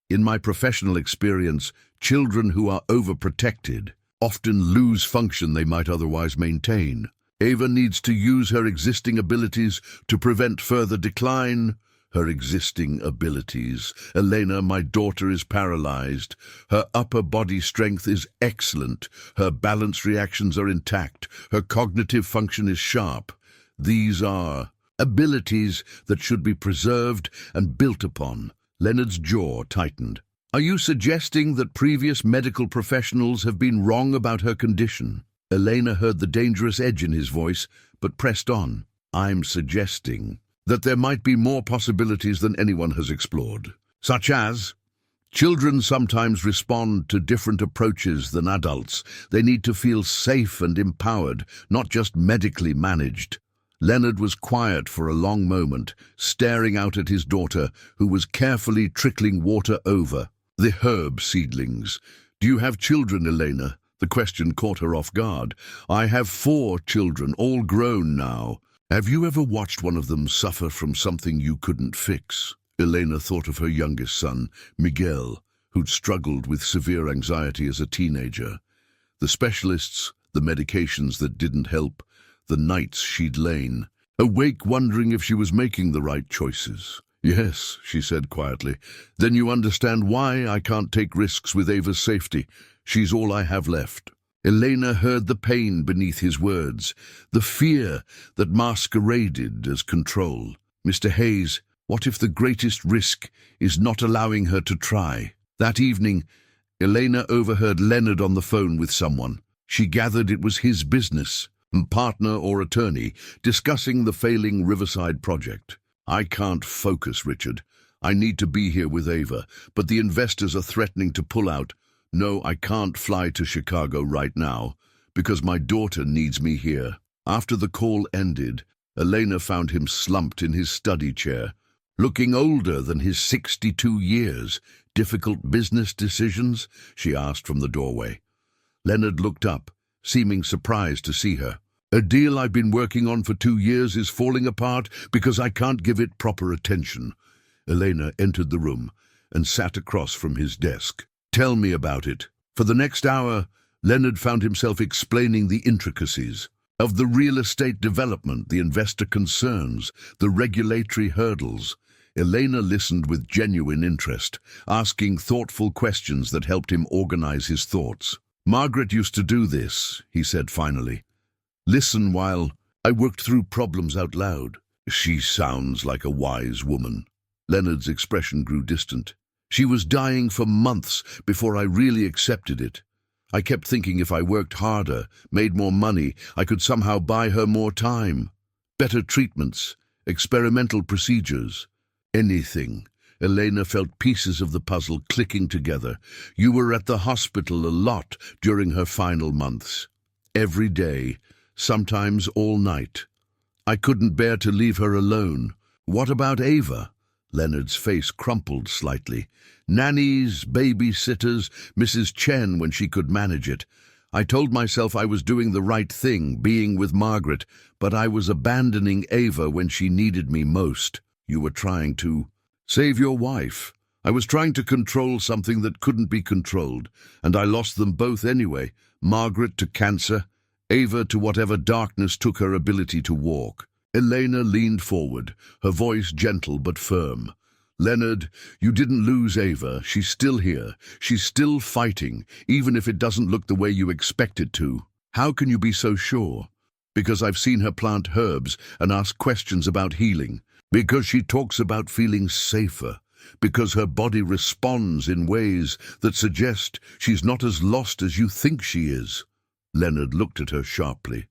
in my professional experience, children who are overprotected often lose function they might otherwise maintain. Ava needs to use her existing abilities to prevent further decline." "Her existing abilities. Elena, my daughter is paralyzed. Her upper body strength is excellent. Her balance reactions are intact. Her cognitive function is sharp. These are abilities that should be preserved and built upon." Leonard's jaw tightened. "Are you suggesting that previous medical professionals have been wrong about her condition?" Elena heard the dangerous edge in his voice, but pressed on. "I'm suggesting that there might be more possibilities than anyone has explored. Such as, children sometimes respond to different approaches than adults. They need to feel safe and empowered, not just medically managed." Leonard was quiet for a long moment, staring out at his daughter, who was carefully trickling water over the herb seedlings. "Do you have children, Elena?" The question caught her off guard. "I have 4 children, all grown now." "Have you ever watched one of them suffer from something you couldn't fix?" Elena thought of her youngest son, Miguel, who'd struggled with severe anxiety as a teenager. The specialists, the medications that didn't help, the nights she'd lain awake wondering if she was making the right choices. "Yes," she said quietly. "Then you understand why I can't take risks with Ava's safety. She's all I have left." Elena heard the pain beneath his words, the fear that masqueraded as control. "Mr. Hayes, what if the greatest risk is not allowing her to try?" That evening, Elena overheard Leonard on the phone with someone. She gathered it was his business, partner or attorney, discussing the failing Riverside project. "I can't focus, Richard. I need to be here with Ava, but the investors are threatening to pull out. No, I can't fly to Chicago right now, because my daughter needs me here." After the call ended, Elena found him slumped in his study chair, looking older than his 62 years. "Difficult business decisions?" she asked from the doorway. Leonard looked up, seeming surprised to see her. "A deal I've been working on for 2 years is falling apart because I can't give it proper attention." Elena entered the room and sat across from his desk. "Tell me about it." For the next hour, Leonard found himself explaining the intricacies of the real estate development, the investor concerns, the regulatory hurdles. Elena listened with genuine interest, asking thoughtful questions that helped him organize his thoughts. "Margaret used to do this," he said finally. "Listen while I worked through problems out loud." "She sounds like a wise woman." Leonard's expression grew distant. "She was dying for months before I really accepted it. I kept thinking if I worked harder, made more money, I could somehow buy her more time. Better treatments, experimental procedures. Anything." Elena felt pieces of the puzzle clicking together. "You were at the hospital a lot during her final months. Every day, sometimes all night. I couldn't bear to leave her alone." "What about Ava?" Leonard's face crumpled slightly. "Nannies, babysitters, Mrs. Chen when she could manage it. I told myself I was doing the right thing, being with Margaret, but I was abandoning Ava when she needed me most." "You were trying to save your wife." "I was trying to control something that couldn't be controlled, and I lost them both anyway. Margaret to cancer, Ava to whatever darkness took her ability to walk." Elena leaned forward, her voice gentle but firm. "Leonard, you didn't lose Ava. She's still here. She's still fighting, even if it doesn't look the way you expect it to." "How can you be so sure?" "Because I've seen her plant herbs and ask questions about healing. Because she talks about feeling safer. Because her body responds in ways that suggest she's not as lost as you think she is." Leonard looked at her sharply.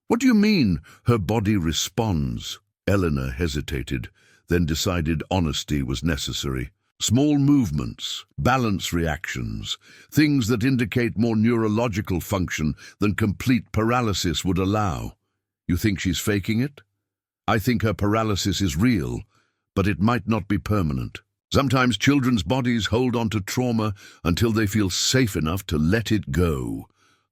"What do you mean, her body responds?" Elena hesitated, then decided honesty was necessary. "Small movements, balance reactions, things that indicate more neurological function than complete paralysis would allow." "You think she's faking it?" "I think her paralysis is real, but it might not be permanent. Sometimes children's bodies hold on to trauma until they feel safe enough to let it go."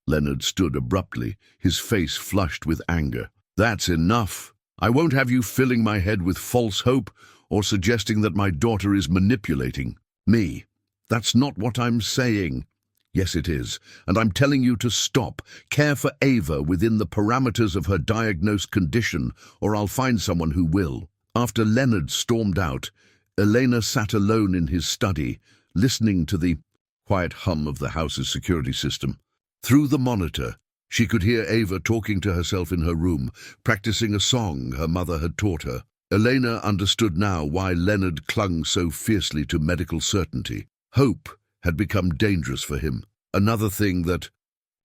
Leonard stood abruptly, his face flushed with anger. "That's enough. I won't have you filling my head with false hope or suggesting that my daughter is manipulating me. That's not what I'm saying." "Yes, it is, and I'm telling you to stop. Care for Ava within the parameters of her diagnosed condition, or I'll find someone who will." After Leonard stormed out, Elena sat alone in his study, listening to the quiet hum of the house's security system. Through the monitor, she could hear Ava talking to herself in her room, practicing a song her mother had taught her. Elena understood now why Leonard clung so fiercely to medical certainty. Hope had become dangerous for him, another thing that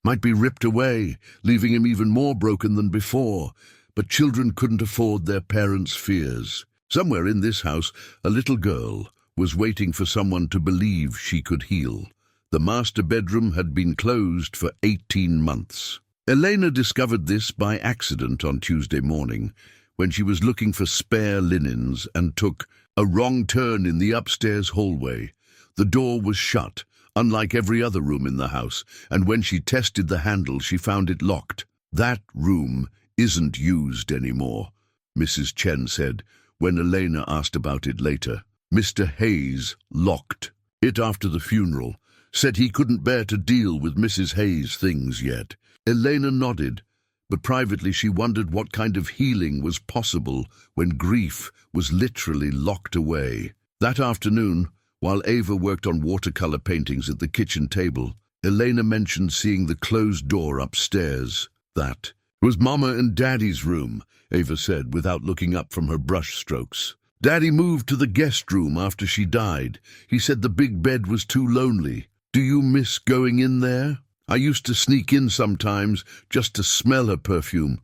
might be ripped away, leaving him even more broken than before. But children couldn't afford their parents' fears. Somewhere in this house, a little girl was waiting for someone to believe she could heal. The master bedroom had been closed for 18 months. Elena discovered this by accident on Tuesday morning, when she was looking for spare linens and took a wrong turn in the upstairs hallway. The door was shut, unlike every other room in the house, and when she tested the handle, she found it locked. "That room isn't used anymore," Mrs. Chen said, when Elena asked about it later. "Mr. Hayes locked It after the funeral, said he couldn't bear to deal with Mrs. Hayes' things yet. Elena nodded, but privately she wondered what kind of healing was possible when grief was literally locked away. That afternoon, while Ava worked on watercolor paintings at the kitchen table, Elena mentioned seeing the closed door upstairs. That was Mama and Daddy's room, Ava said without looking up from her brush strokes. Daddy moved to the guest room after she died. He said the big bed was too lonely. Do you miss going in there? I used to sneak in sometimes just to smell her perfume,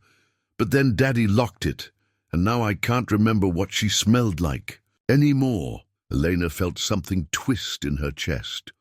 but then Daddy locked it, and now I can't remember what she smelled like anymore. Elena felt something twist in her chest.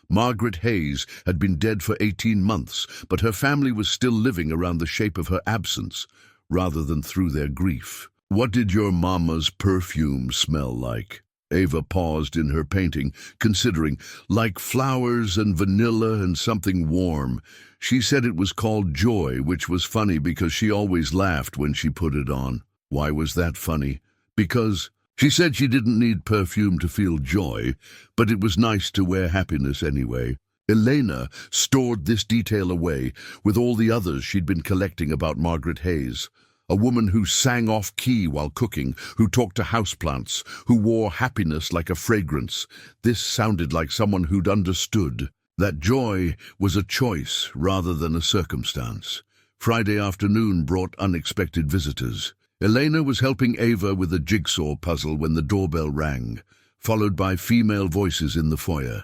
Margaret Hayes had been dead for 18 months, but her family was still living around the shape of her absence, rather than through their grief. What did your mama's perfume smell like? Ava paused in her painting, considering. Like flowers and vanilla and something warm. She said it was called Joy, which was funny because she always laughed when she put it on. Why was that funny? Because she said she didn't need perfume to feel joy, but it was nice to wear happiness anyway. Elena stored this detail away with all the others she'd been collecting about Margaret Hayes. A woman who sang off-key while cooking, who talked to houseplants, who wore happiness like a fragrance. This sounded like someone who'd understood that joy was a choice rather than a circumstance. Friday afternoon brought unexpected visitors. Elena was helping Ava with a jigsaw puzzle when the doorbell rang, followed by female voices in the foyer.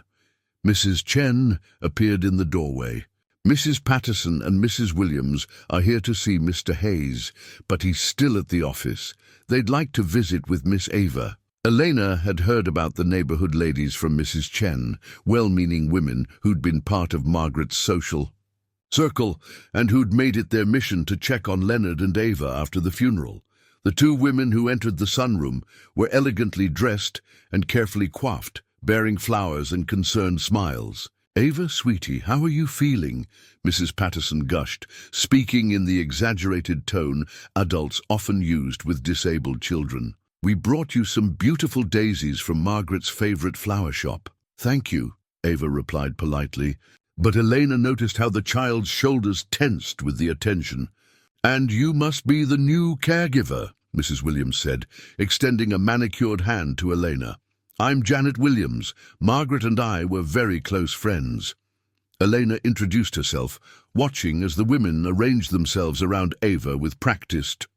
Mrs. Chen appeared in the doorway. Mrs. Patterson and Mrs. Williams are here to see Mr. Hayes, but he's still at the office. They'd like to visit with Miss Ava. Elena had heard about the neighborhood ladies from Mrs. Chen, well-meaning women who'd been part of Margaret's social circle and who'd made it their mission to check on Leonard and Ava after the funeral. The two women who entered the sunroom were elegantly dressed and carefully coiffed, bearing flowers and concerned smiles. "Ava, sweetie, how are you feeling?" Mrs. Patterson gushed, speaking in the exaggerated tone adults often used with disabled children. "We brought you some beautiful daisies from Margaret's favorite flower shop." "Thank you," Ava replied politely, but Elena noticed how the child's shoulders tensed with the attention. "And you must be the new caregiver," Mrs. Williams said, extending a manicured hand to Elena. "I'm Janet Williams. Margaret and I were very close friends." Elena introduced herself, watching as the women arranged themselves around Ava with practiced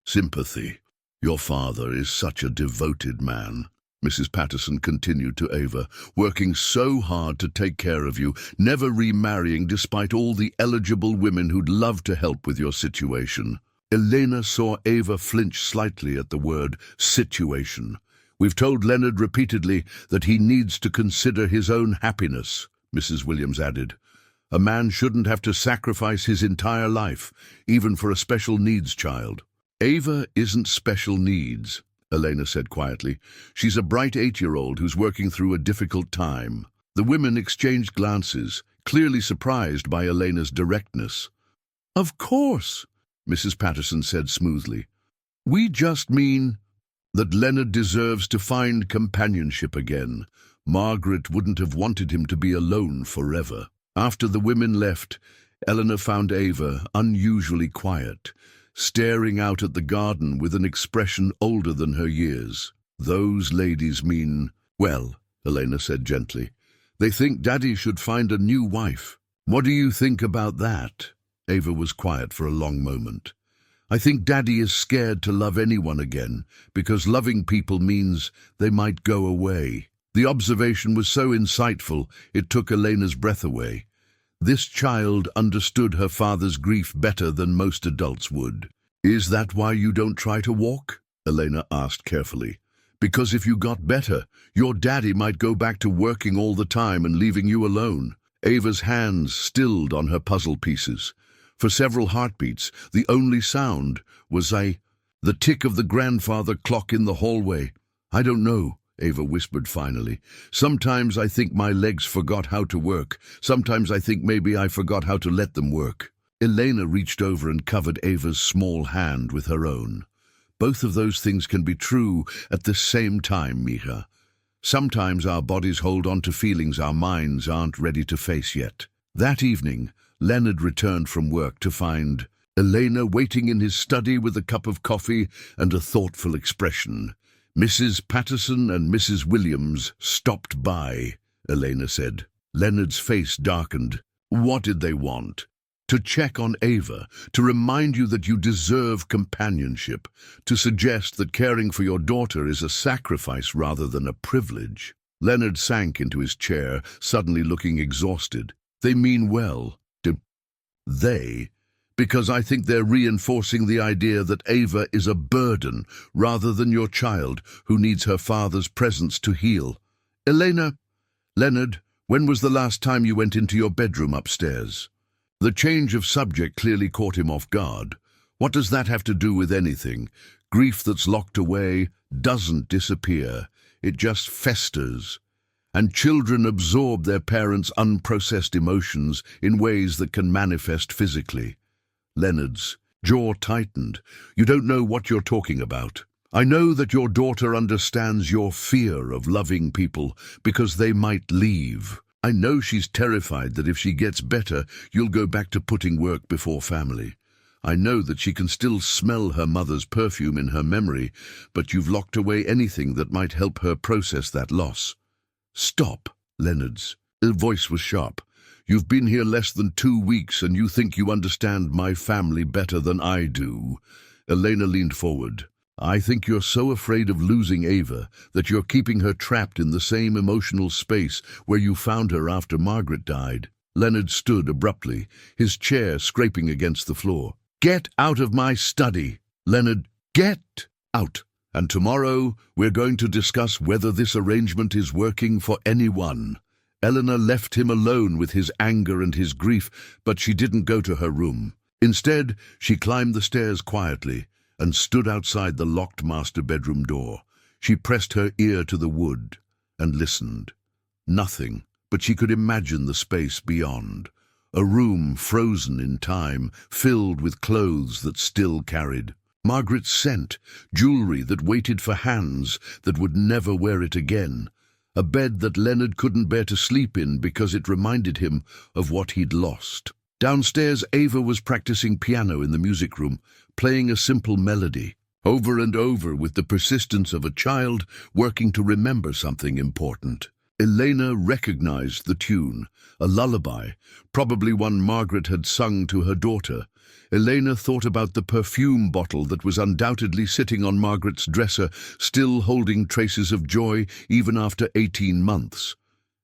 sympathy. "Your father is such a devoted man," Mrs. Patterson continued to Ava, "working so hard to take care of you, never remarrying despite all the eligible women who'd love to help with your situation." Elena saw Ava flinch slightly at the word situation. "We've told Leonard repeatedly that he needs to consider his own happiness," Mrs. Williams added. "A man shouldn't have to sacrifice his entire life, even for a special needs child." "Ava isn't special needs," Elena said quietly. "She's a bright 8-year-old who's working through a difficult time." The women exchanged glances, clearly surprised by Elena's directness. "Of course," Mrs. Patterson said smoothly. "We just mean that Leonard deserves to find companionship again. Margaret wouldn't have wanted him to be alone forever." After the women left, Elena found Ava unusually quiet, staring out at the garden with an expression older than her years. "Those ladies mean well," Elena said gently. "They think Daddy should find a new wife." "What do you think about that?" Ava was quiet for a long moment. "I think Daddy is scared to love anyone again, because loving people means they might go away." The observation was so insightful, it took Elena's breath away. This child understood her father's grief better than most adults would. "Is that why you don't try to walk?" Elena asked carefully. "Because if you got better, your daddy might go back to working all the time and leaving you alone." Ava's hands stilled on her puzzle pieces. For several heartbeats, the only sound was the tick of the grandfather clock in the hallway. "I don't know," Ava whispered finally. "Sometimes I think my legs forgot how to work. Sometimes I think maybe I forgot how to let them work." Elena reached over and covered Ava's small hand with her own. "Both of those things can be true at the same time, Mija. Sometimes our bodies hold on to feelings our minds aren't ready to face yet. That evening, Leonard returned from work to find Elena waiting in his study with a cup of coffee and a thoughtful expression. "Mrs. Patterson and Mrs. Williams stopped by," Elena said. Leonard's face darkened. "What did they want?" "To check on Ava, to remind you that you deserve companionship, to suggest that caring for your daughter is a sacrifice rather than a privilege." Leonard sank into his chair, suddenly looking exhausted. "They mean well." They? Because I think they're reinforcing the idea that Ava is a burden rather than your child who needs her father's presence to heal. Elena, Leonard, when was the last time you went into your bedroom upstairs? The change of subject clearly caught him off guard. What does that have to do with anything? Grief that's locked away doesn't disappear. It just festers. And children absorb their parents' unprocessed emotions in ways that can manifest physically. Leonard's jaw tightened. "You don't know what you're talking about. I know that your daughter understands your fear of loving people because they might leave. I know she's terrified that if she gets better, you'll go back to putting work before family. I know that she can still smell her mother's perfume in her memory, but you've locked away anything that might help her process that loss." "Stop," Leonard's voice was sharp. "You've been here less than 2 weeks and you think you understand my family better than I do." Elena leaned forward. "I think you're so afraid of losing Ava that you're keeping her trapped in the same emotional space where you found her after Margaret died." Leonard stood abruptly, his chair scraping against the floor. "Get out of my study, Leonard. Get out. And tomorrow we're going to discuss whether this arrangement is working for anyone." Elena left him alone with his anger and his grief, but she didn't go to her room. Instead, she climbed the stairs quietly and stood outside the locked master bedroom door. She pressed her ear to the wood and listened. Nothing, but she could imagine the space beyond. A room frozen in time, filled with clothes that still carried Margaret's scent, jewelry that waited for hands that would never wear it again, a bed that Leonard couldn't bear to sleep in because it reminded him of what he'd lost. Downstairs, Ava was practicing piano in the music room, playing a simple melody, over and over with the persistence of a child working to remember something important. Elena recognized the tune, a lullaby, probably one Margaret had sung to her daughter. Elena thought about the perfume bottle that was undoubtedly sitting on Margaret's dresser, still holding traces of joy even after 18 months.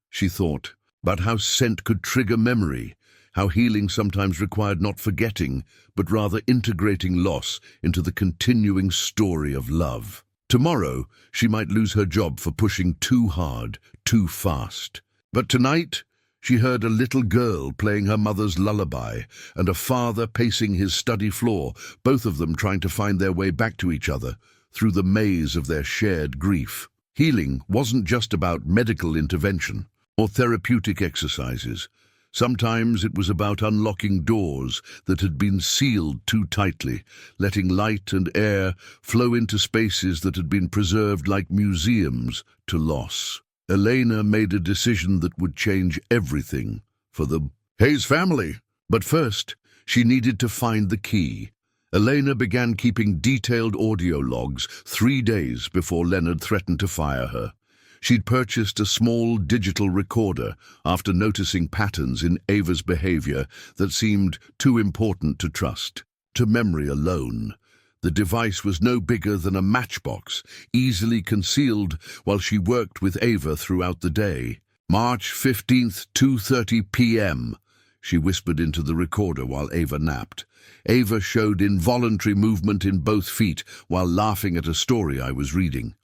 She thought about how scent could trigger memory, how healing sometimes required not forgetting, but rather integrating loss into the continuing story of love. Tomorrow, she might lose her job for pushing too hard, too fast. But tonight, she heard a little girl playing her mother's lullaby and a father pacing his study floor, both of them trying to find their way back to each other through the maze of their shared grief. Healing wasn't just about medical intervention or therapeutic exercises. Sometimes it was about unlocking doors that had been sealed too tightly, letting light and air flow into spaces that had been preserved like museums to loss. Elena made a decision that would change everything for the Hayes family. But first, she needed to find the key. Elena began keeping detailed audio logs 3 days before Leonard threatened to fire her. She'd purchased a small digital recorder after noticing patterns in Ava's behavior that seemed too important to trust to memory alone. The device was no bigger than a matchbox, easily concealed while she worked with Ava throughout the day. "March 15th, 2:30 p.m., she whispered into the recorder while Ava napped. Ava showed involuntary movement in both feet while laughing at a story I was reading.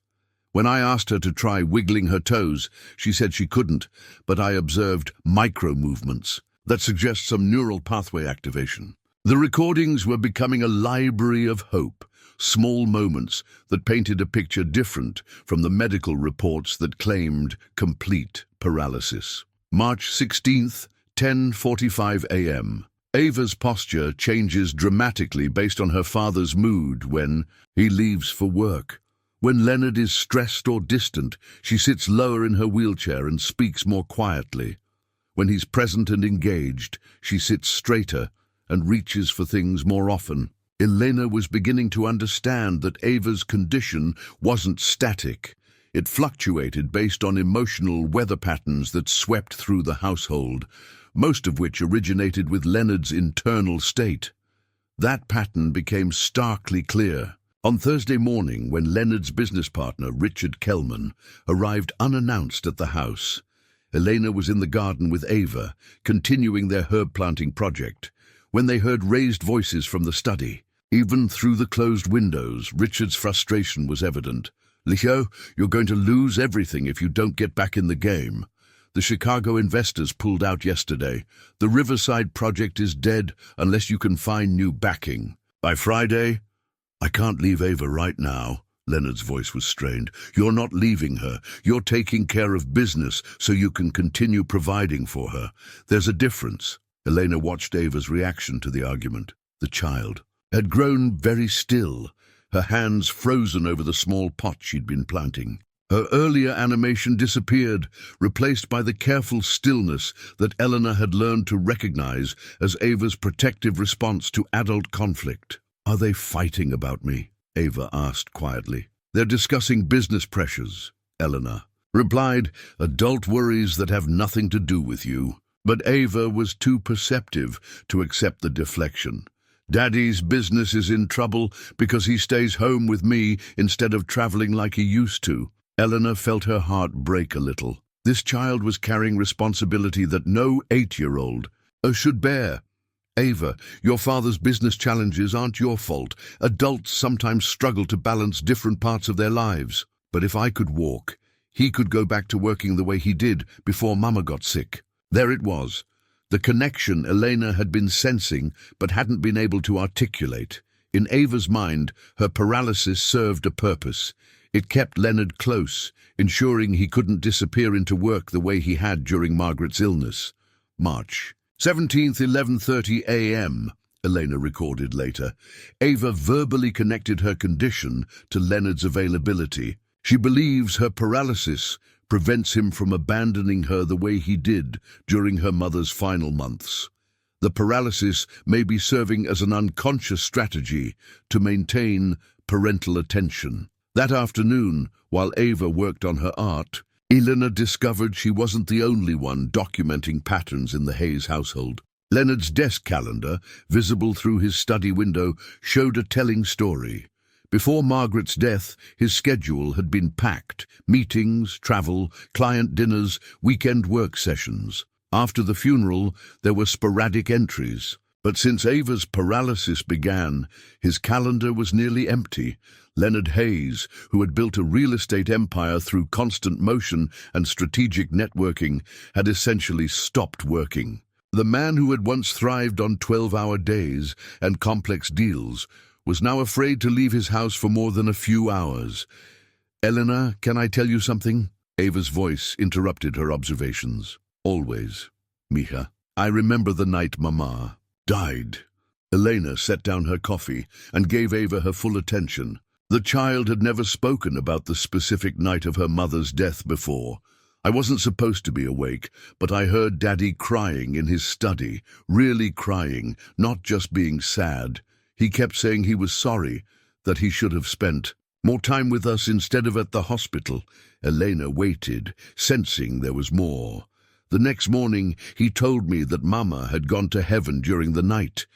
When I asked her to try wiggling her toes, she said she couldn't, but I observed micro-movements that suggest some neural pathway activation. The recordings were becoming a library of hope, small moments that painted a picture different from the medical reports that claimed complete paralysis. March 16th, 10:45 a.m. Ava's posture changes dramatically based on her father's mood when he leaves for work. When Leonard is stressed or distant, she sits lower in her wheelchair and speaks more quietly. When he's present and engaged, she sits straighter and reaches for things more often. Elena was beginning to understand that Ava's condition wasn't static. It fluctuated based on emotional weather patterns that swept through the household, most of which originated with Leonard's internal state. That pattern became starkly clear on Thursday morning when Leonard's business partner, Richard Kellman, arrived unannounced at the house. Elena was in the garden with Ava, continuing their herb planting project, when they heard raised voices from the study. Even through the closed windows, Richard's frustration was evident. "Leo, you're going to lose everything if you don't get back in the game. The Chicago investors pulled out yesterday. The Riverside project is dead unless you can find new backing. By Friday—" "I can't leave Ava right now." Leonard's voice was strained. "You're not leaving her. You're taking care of business so you can continue providing for her. There's a difference." Elena watched Ava's reaction to the argument. The child had grown very still, her hands frozen over the small pot she'd been planting. Her earlier animation disappeared, replaced by the careful stillness that Elena had learned to recognize as Ava's protective response to adult conflict. "Are they fighting about me?" Ava asked quietly. "They're discussing business pressures," Elena replied, "adult worries that have nothing to do with you." But Ava was too perceptive to accept the deflection. "Daddy's business is in trouble because he stays home with me instead of traveling like he used to." Elena felt her heart break a little. This child was carrying responsibility that no 8-year-old should bear. "Ava, your father's business challenges aren't your fault. Adults sometimes struggle to balance different parts of their lives. But if I could walk, he could go back to working the way he did before Mama got sick." There it was, the connection Elena had been sensing but hadn't been able to articulate. In Ava's mind, her paralysis served a purpose. It kept Leonard close, ensuring he couldn't disappear into work the way he had during Margaret's illness. March 17th, 11:30 a.m., Elena recorded later. Ava verbally connected her condition to Leonard's availability. She believes her paralysis prevents him from abandoning her the way he did during her mother's final months. The paralysis may be serving as an unconscious strategy to maintain parental attention. That afternoon, while Ava worked on her art, Elena discovered she wasn't the only one documenting patterns in the Hayes household. Leonard's desk calendar, visible through his study window, showed a telling story. Before Margaret's death, his schedule had been packed: meetings, travel, client dinners, weekend work sessions. After the funeral, there were sporadic entries. But since Ava's paralysis began, his calendar was nearly empty. Leonard Hayes, who had built a real estate empire through constant motion and strategic networking, had essentially stopped working. The man who had once thrived on 12-hour days and complex deals was now afraid to leave his house for more than a few hours. "Elena, can I tell you something?" Ava's voice interrupted her observations. "Always, Mija. I remember the night Mama died." Elena set down her coffee and gave Ava her full attention. The child had never spoken about the specific night of her mother's death before. "I wasn't supposed to be awake, but I heard Daddy crying in his study, really crying, not just being sad. He kept saying he was sorry, that he should have spent more time with us instead of at the hospital." Elena waited, sensing there was more. "The next morning, he told me that Mama had gone to heaven during the night.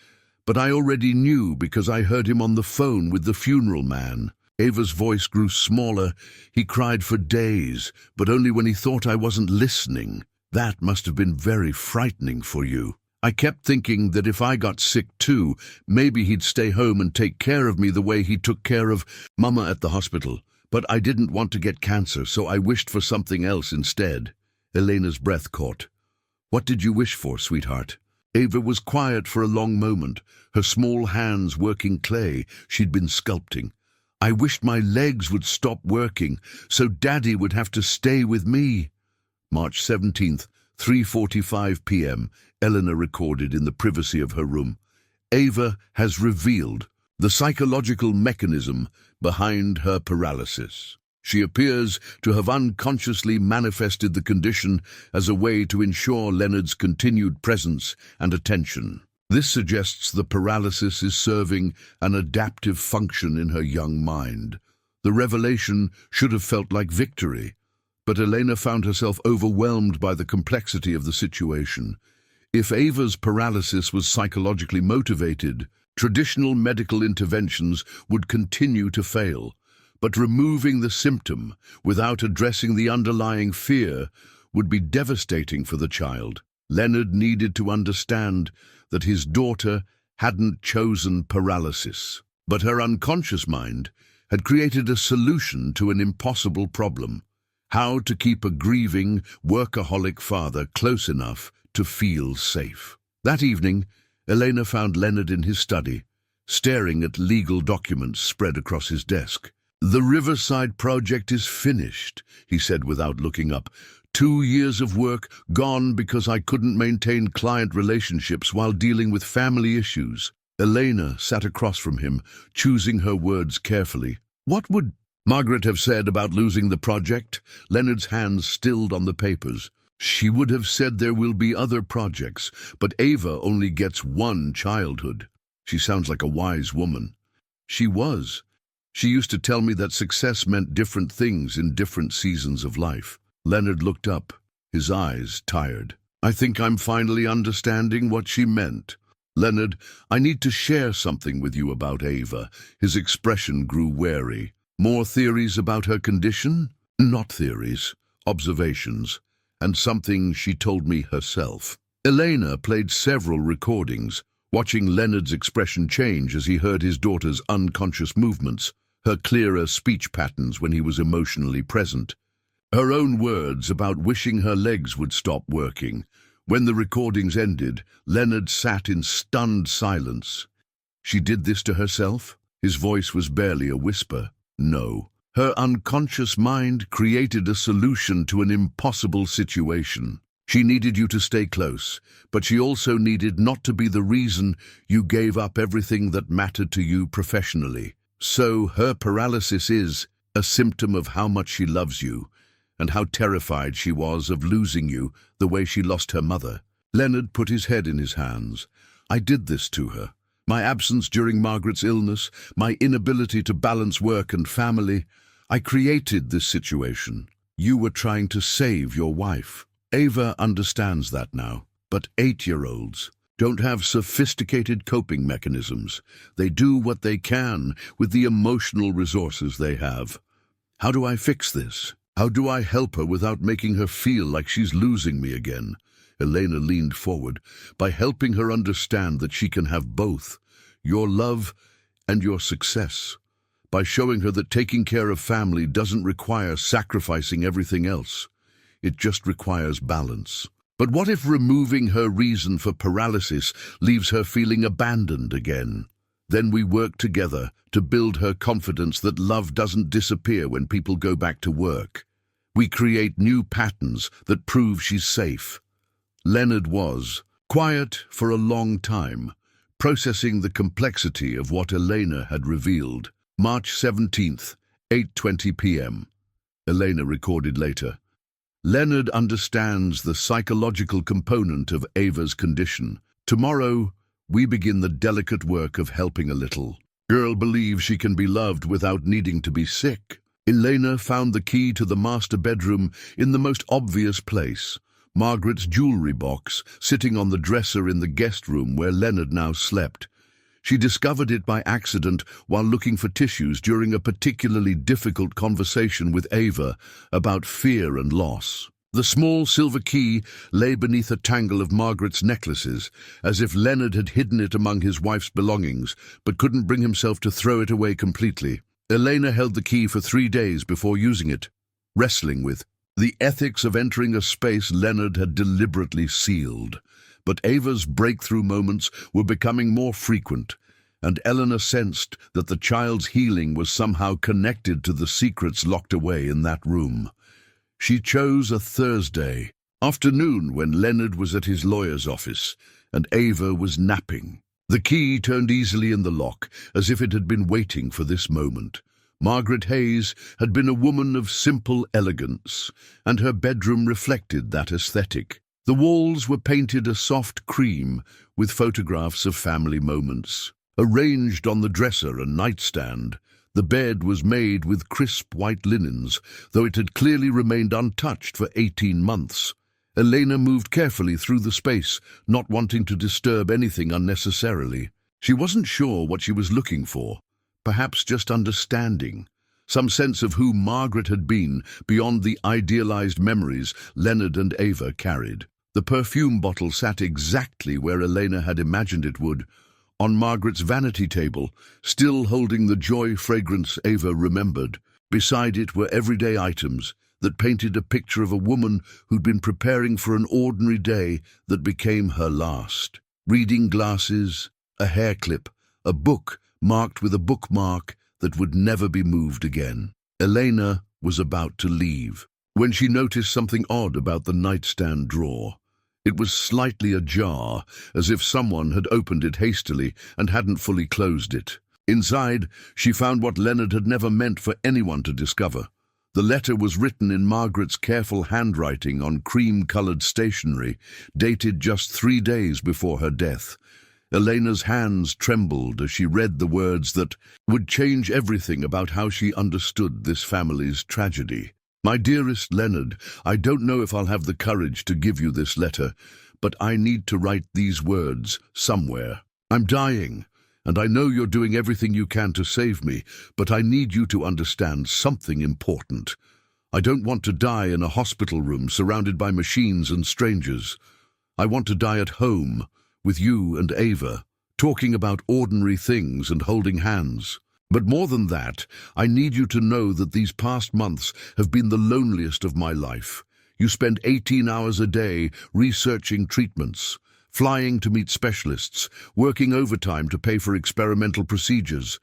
But I already knew because I heard him on the phone with the funeral man." Ava's voice grew smaller. "He cried for days, but only when he thought I wasn't listening. That must have been very frightening for you. I kept thinking that if I got sick too, maybe he'd stay home and take care of me the way he took care of Mama at the hospital. But I didn't want to get cancer, so I wished for something else instead." Elena's breath caught. "What did you wish for, sweetheart?" Ava was quiet for a long moment, her small hands working clay she'd been sculpting. "I wished my legs would stop working, so Daddy would have to stay with me." March 17th, 3:45 p.m., Elena recorded in the privacy of her room. "Ava has revealed the psychological mechanism behind her paralysis. She appears to have unconsciously manifested the condition as a way to ensure Leonard's continued presence and attention. This suggests the paralysis is serving an adaptive function in her young mind. The revelation should have felt like victory, but Elena found herself overwhelmed by the complexity of the situation. If Ava's paralysis was psychologically motivated, traditional medical interventions would continue to fail. But removing the symptom without addressing the underlying fear would be devastating for the child. Leonard needed to understand that his daughter hadn't chosen paralysis, but her unconscious mind had created a solution to an impossible problem: how to keep a grieving, workaholic father close enough to feel safe. That evening, Elena found Leonard in his study, staring at legal documents spread across his desk. "The Riverside project is finished," he said without looking up. 2 years of work gone because I couldn't maintain client relationships while dealing with family issues. Elena sat across from him, choosing her words carefully. What would Margaret have said about losing the project? Leonard's hands stilled on the papers. She would have said there will be other projects, but Ava only gets one childhood. She sounds like a wise woman. She was. She used to tell me that success meant different things in different seasons of life. Leonard looked up, his eyes tired. I think I'm finally understanding what she meant. Leonard, I need to share something with you about Ava. His expression grew wary. More theories about her condition? Not theories, observations, and something she told me herself. Elena played several recordings, watching Leonard's expression change as he heard his daughter's unconscious movements, her clearer speech patterns when he was emotionally present, her own words about wishing her legs would stop working. When the recordings ended, Leonard sat in stunned silence. She did this to herself? His voice was barely a whisper. No. Her unconscious mind created a solution to an impossible situation. She needed you to stay close, but she also needed not to be the reason you gave up everything that mattered to you professionally. So her paralysis is a symptom of how much she loves you, and how terrified she was of losing you the way she lost her mother. Leonard put his head in his hands. I did this to her. My absence during Margaret's illness, my inability to balance work and family. I created this situation. You were trying to save your wife. Ava understands that now, but 8-year-olds don't have sophisticated coping mechanisms. They do what they can with the emotional resources they have. How do I fix this? How do I help her without making her feel like she's losing me again? Elena leaned forward. By helping her understand that she can have both, your love and your success. By showing her that taking care of family doesn't require sacrificing everything else. It just requires balance. But what if removing her reason for paralysis leaves her feeling abandoned again? Then we work together to build her confidence that love doesn't disappear when people go back to work. We create new patterns that prove she's safe. Leonard was quiet for a long time, processing the complexity of what Elena had revealed. March 17th, 8:20 p.m. Elena recorded later. Leonard understands the psychological component of Ava's condition. Tomorrow, we begin the delicate work of helping a little. Girl believes she can be loved without needing to be sick. Elena found the key to the master bedroom in the most obvious place, Margaret's jewelry box sitting on the dresser in the guest room where Leonard now slept. She discovered it by accident while looking for tissues during a particularly difficult conversation with Ava about fear and loss. The small silver key lay beneath a tangle of Margaret's necklaces, as if Leonard had hidden it among his wife's belongings, but couldn't bring himself to throw it away completely. Elena held the key for 3 days before using it, wrestling with the ethics of entering a space Leonard had deliberately sealed. But Ava's breakthrough moments were becoming more frequent, and Elena sensed that the child's healing was somehow connected to the secrets locked away in that room. She chose a Thursday afternoon when Leonard was at his lawyer's office and Ava was napping. The key turned easily in the lock, as if it had been waiting for this moment. Margaret Hayes had been a woman of simple elegance, and her bedroom reflected that aesthetic. The walls were painted a soft cream with photographs of family moments. Arranged on the dresser and nightstand, the bed was made with crisp white linens, though it had clearly remained untouched for 18 months. Elena moved carefully through the space, not wanting to disturb anything unnecessarily. She wasn't sure what she was looking for, perhaps just understanding, some sense of who Margaret had been beyond the idealized memories Leonard and Ava carried. The perfume bottle sat exactly where Elena had imagined it would, on Margaret's vanity table, still holding the joy fragrance Ava remembered. Beside it were everyday items that painted a picture of a woman who'd been preparing for an ordinary day that became her last. Reading glasses, a hair clip, a book marked with a bookmark that would never be moved again. Elena was about to leave when she noticed something odd about the nightstand drawer. It was slightly ajar, as if someone had opened it hastily and hadn't fully closed it. Inside, she found what Leonard had never meant for anyone to discover. The letter was written in Margaret's careful handwriting on cream-colored stationery, dated just 3 days before her death. Elena's hands trembled as she read the words that would change everything about how she understood this family's tragedy. My dearest Leonard, I don't know if I'll have the courage to give you this letter, but I need to write these words somewhere. I'm dying, and I know you're doing everything you can to save me, but I need you to understand something important. I don't want to die in a hospital room surrounded by machines and strangers. I want to die at home, with you and Ava, talking about ordinary things and holding hands. But more than that, I need you to know that these past months have been the loneliest of my life. You spend 18 hours a day researching treatments, flying to meet specialists, working overtime to pay for experimental procedures.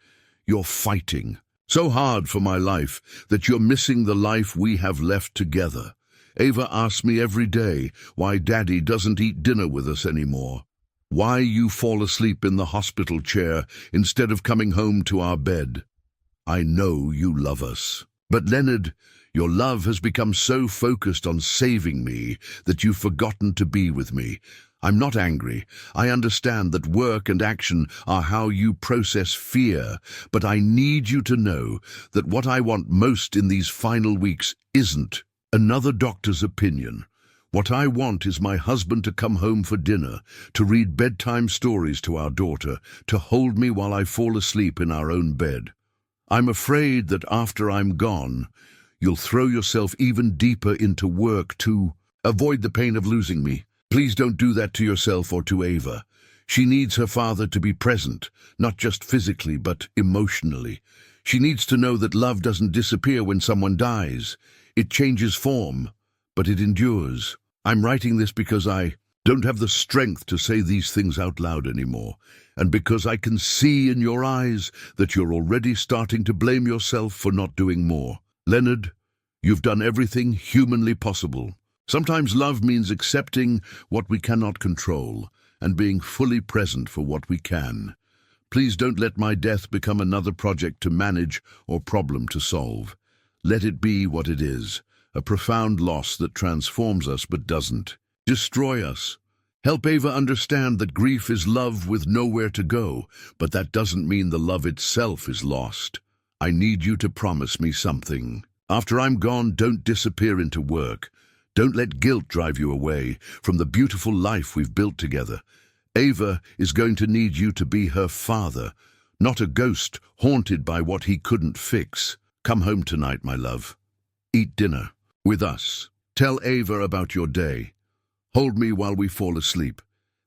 You're fighting so hard for my life that you're missing the life we have left together. Ava asks me every day why Daddy doesn't eat dinner with us anymore. Why you fall asleep in the hospital chair instead of coming home to our bed. I know you love us. But Leonard, your love has become so focused on saving me that you've forgotten to be with me. I'm not angry. I understand that work and action are how you process fear, but I need you to know that what I want most in these final weeks isn't another doctor's opinion. What I want is my husband to come home for dinner, to read bedtime stories to our daughter, to hold me while I fall asleep in our own bed. I'm afraid that after I'm gone, you'll throw yourself even deeper into work to avoid the pain of losing me. Please don't do that to yourself or to Ava. She needs her father to be present, not just physically, but emotionally. She needs to know that love doesn't disappear when someone dies. It changes form, but it endures. I'm writing this because I don't have the strength to say these things out loud anymore, and because I can see in your eyes that you're already starting to blame yourself for not doing more. Leonard, you've done everything humanly possible. Sometimes love means accepting what we cannot control and being fully present for what we can. Please don't let my death become another project to manage or problem to solve. Let it be what it is. A profound loss that transforms us but doesn't destroy us. Help Ava understand that grief is love with nowhere to go, but that doesn't mean the love itself is lost. I need you to promise me something. After I'm gone, don't disappear into work. Don't let guilt drive you away from the beautiful life we've built together. Ava is going to need you to be her father, not a ghost haunted by what he couldn't fix. Come home tonight, my love. Eat dinner with us. Tell Ava about your day. Hold me while we fall asleep.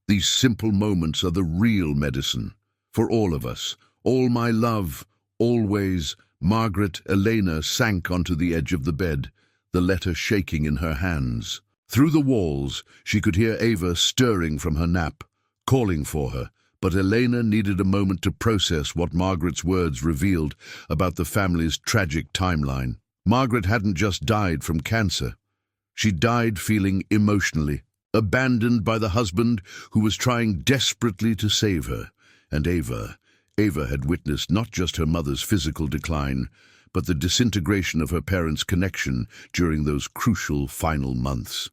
These simple moments are the real medicine. For all of us, all my love, always. Margaret. Elena sank onto the edge of the bed, the letter shaking in her hands. Through the walls, she could hear Ava stirring from her nap, calling for her, but Elena needed a moment to process what Margaret's words revealed about the family's tragic timeline. Margaret hadn't just died from cancer. She died feeling emotionally abandoned by the husband who was trying desperately to save her, and Ava. Ava had witnessed not just her mother's physical decline, but the disintegration of her parents' connection during those crucial final months.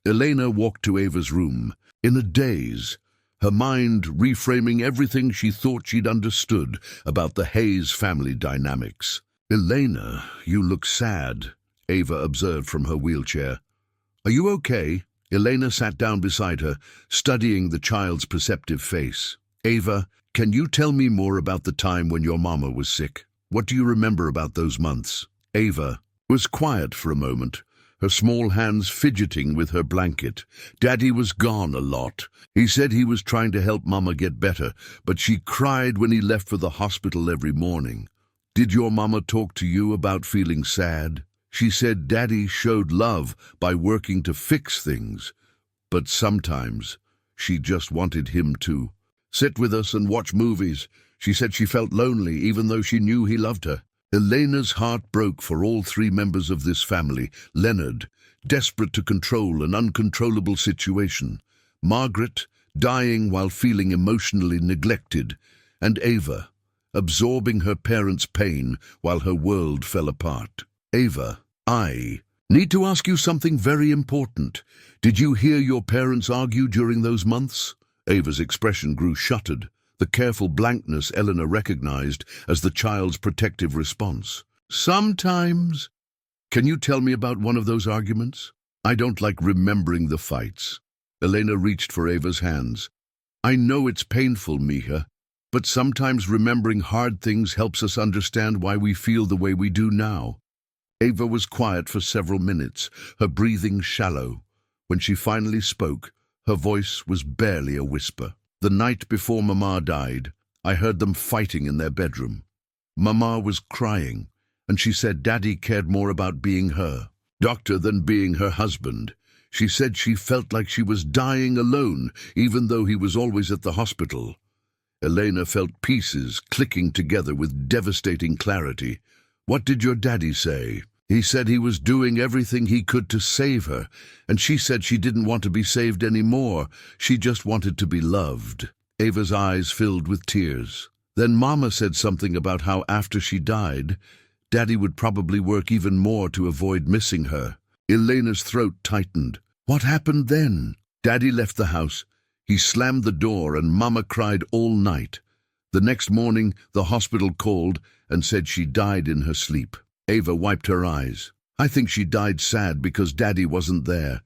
Elena walked to Ava's room, in a daze, her mind reframing everything she thought she'd understood about the Hayes family dynamics. "Elena, you look sad," Ava observed from her wheelchair. "Are you okay?" Elena sat down beside her, studying the child's perceptive face. "Ava, can you tell me more about the time when your mama was sick? What do you remember about those months?" Ava was quiet for a moment, her small hands fidgeting with her blanket. "Daddy was gone a lot. He said he was trying to help Mama get better, but she cried when he left for the hospital every morning. Did your mama talk to you about feeling sad? She said Daddy showed love by working to fix things, but sometimes she just wanted him to sit with us and watch movies. She said she felt lonely even though she knew he loved her." Elena's heart broke for all three members of this family: Leonard, desperate to control an uncontrollable situation; Margaret, dying while feeling emotionally neglected; and Ava, absorbing her parents' pain while her world fell apart. "Ava, I need to ask you something very important. Did you hear your parents argue during those months?" Ava's expression grew shuttered, the careful blankness Elena recognized as the child's protective response. "Sometimes." "Can you tell me about one of those arguments? I don't like remembering the fights." Elena reached for Ava's hands. "I know it's painful, Mija, but sometimes remembering hard things helps us understand why we feel the way we do now." Ava was quiet for several minutes, her breathing shallow. When she finally spoke, her voice was barely a whisper. "The night before Mama died, I heard them fighting in their bedroom. Mama was crying, and she said Daddy cared more about being her doctor than being her husband. She said she felt like she was dying alone, even though he was always at the hospital." Elena felt pieces clicking together with devastating clarity. "What did your daddy say?" "He said he was doing everything he could to save her, and she said she didn't want to be saved anymore. She just wanted to be loved." Ava's eyes filled with tears. "Then Mama said something about how after she died, Daddy would probably work even more to avoid missing her." Elena's throat tightened. "What happened then?" "Daddy left the house. He slammed the door and Mama cried all night. The next morning, the hospital called and said she died in her sleep." Ava wiped her eyes. "I think she died sad because Daddy wasn't there."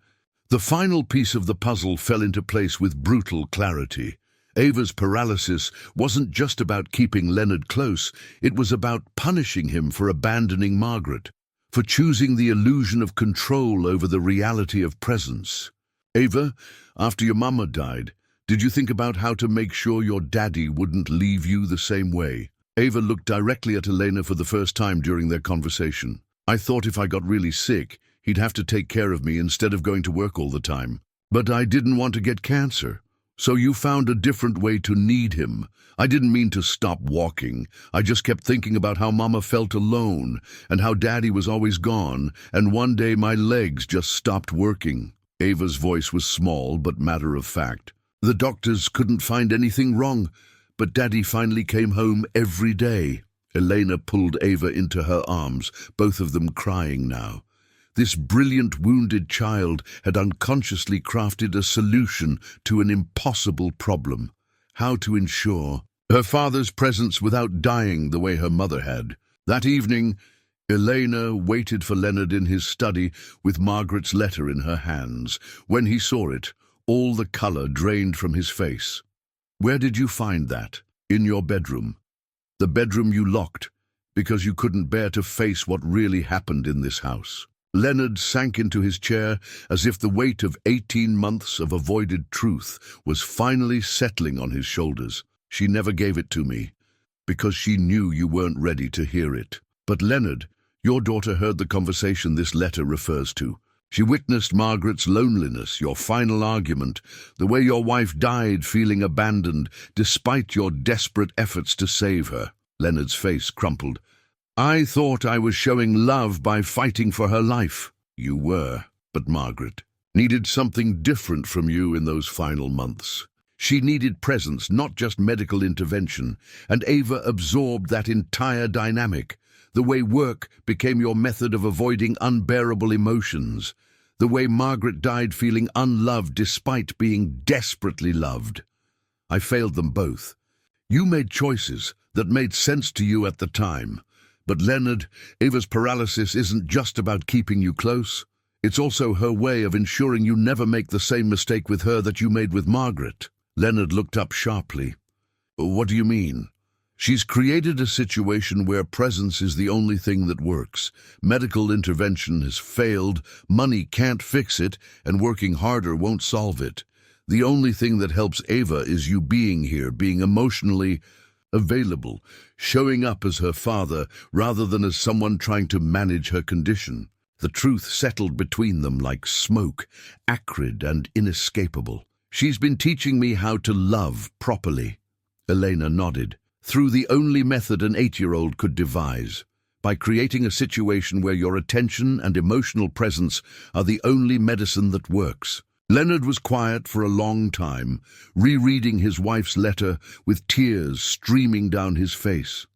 The final piece of the puzzle fell into place with brutal clarity. Ava's paralysis wasn't just about keeping Leonard close, it was about punishing him for abandoning Margaret, for choosing the illusion of control over the reality of presence. "Ava, after your mama died, did you think about how to make sure your daddy wouldn't leave you the same way?" Ava looked directly at Elena for the first time during their conversation. "I thought if I got really sick, he'd have to take care of me instead of going to work all the time. But I didn't want to get cancer. So you found a different way to need him. I didn't mean to stop walking. I just kept thinking about how Mama felt alone and how Daddy was always gone, and one day my legs just stopped working." Ava's voice was small but matter-of-fact. "The doctors couldn't find anything wrong, but Daddy finally came home every day." Elena pulled Ava into her arms, both of them crying now. This brilliant wounded child had unconsciously crafted a solution to an impossible problem: how to ensure her father's presence without dying the way her mother had. That evening, Elena waited for Leonard in his study with Margaret's letter in her hands. When he saw it, all the color drained from his face. "Where did you find that?" "In your bedroom. The bedroom you locked, because you couldn't bear to face what really happened in this house." Leonard sank into his chair as if the weight of 18 months of avoided truth was finally settling on his shoulders. "She never gave it to me, because she knew you weren't ready to hear it." "But Leonard, your daughter heard the conversation this letter refers to. She witnessed Margaret's loneliness, your final argument, the way your wife died feeling abandoned despite your desperate efforts to save her." Leonard's face crumpled. "I thought I was showing love by fighting for her life." "You were, but Margaret needed something different from you in those final months. She needed presence, not just medical intervention, and Ava absorbed that entire dynamic. The way work became your method of avoiding unbearable emotions. The way Margaret died feeling unloved despite being desperately loved. I failed them both. You made choices that made sense to you at the time. But Leonard, Ava's paralysis isn't just about keeping you close. It's also her way of ensuring you never make the same mistake with her that you made with Margaret. Leonard looked up sharply. What do you mean? She's created a situation where presence is the only thing that works. Medical intervention has failed, money can't fix it, and working harder won't solve it. The only thing that helps Ava is you being here, being emotionally available, showing up as her father rather than as someone trying to manage her condition. The truth settled between them like smoke, acrid and inescapable. She's been teaching me how to love properly. Elena nodded. Through the only method an 8-year-old could devise, by creating a situation where your attention and emotional presence are the only medicine that works. Leonard was quiet for a long time, rereading his wife's letter with tears streaming down his face.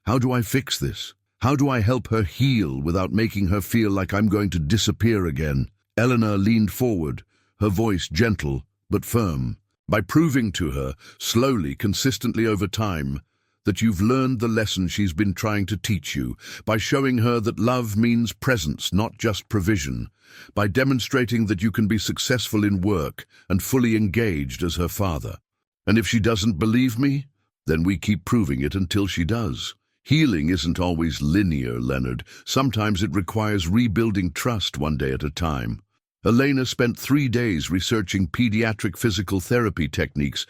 How do I fix this? How do I help her heal without making her feel like I'm going to disappear again? Elena leaned forward, her voice gentle but firm. By proving to her, slowly, consistently over time, that you've learned the lesson she's been trying to teach you, by showing her that love means presence, not just provision, by demonstrating that you can be successful in work and fully engaged as her father. And if she doesn't believe me, then we keep proving it until she does. Healing isn't always linear, Leonard. Sometimes it requires rebuilding trust one day at a time. Elena spent 3 days researching pediatric physical therapy techniques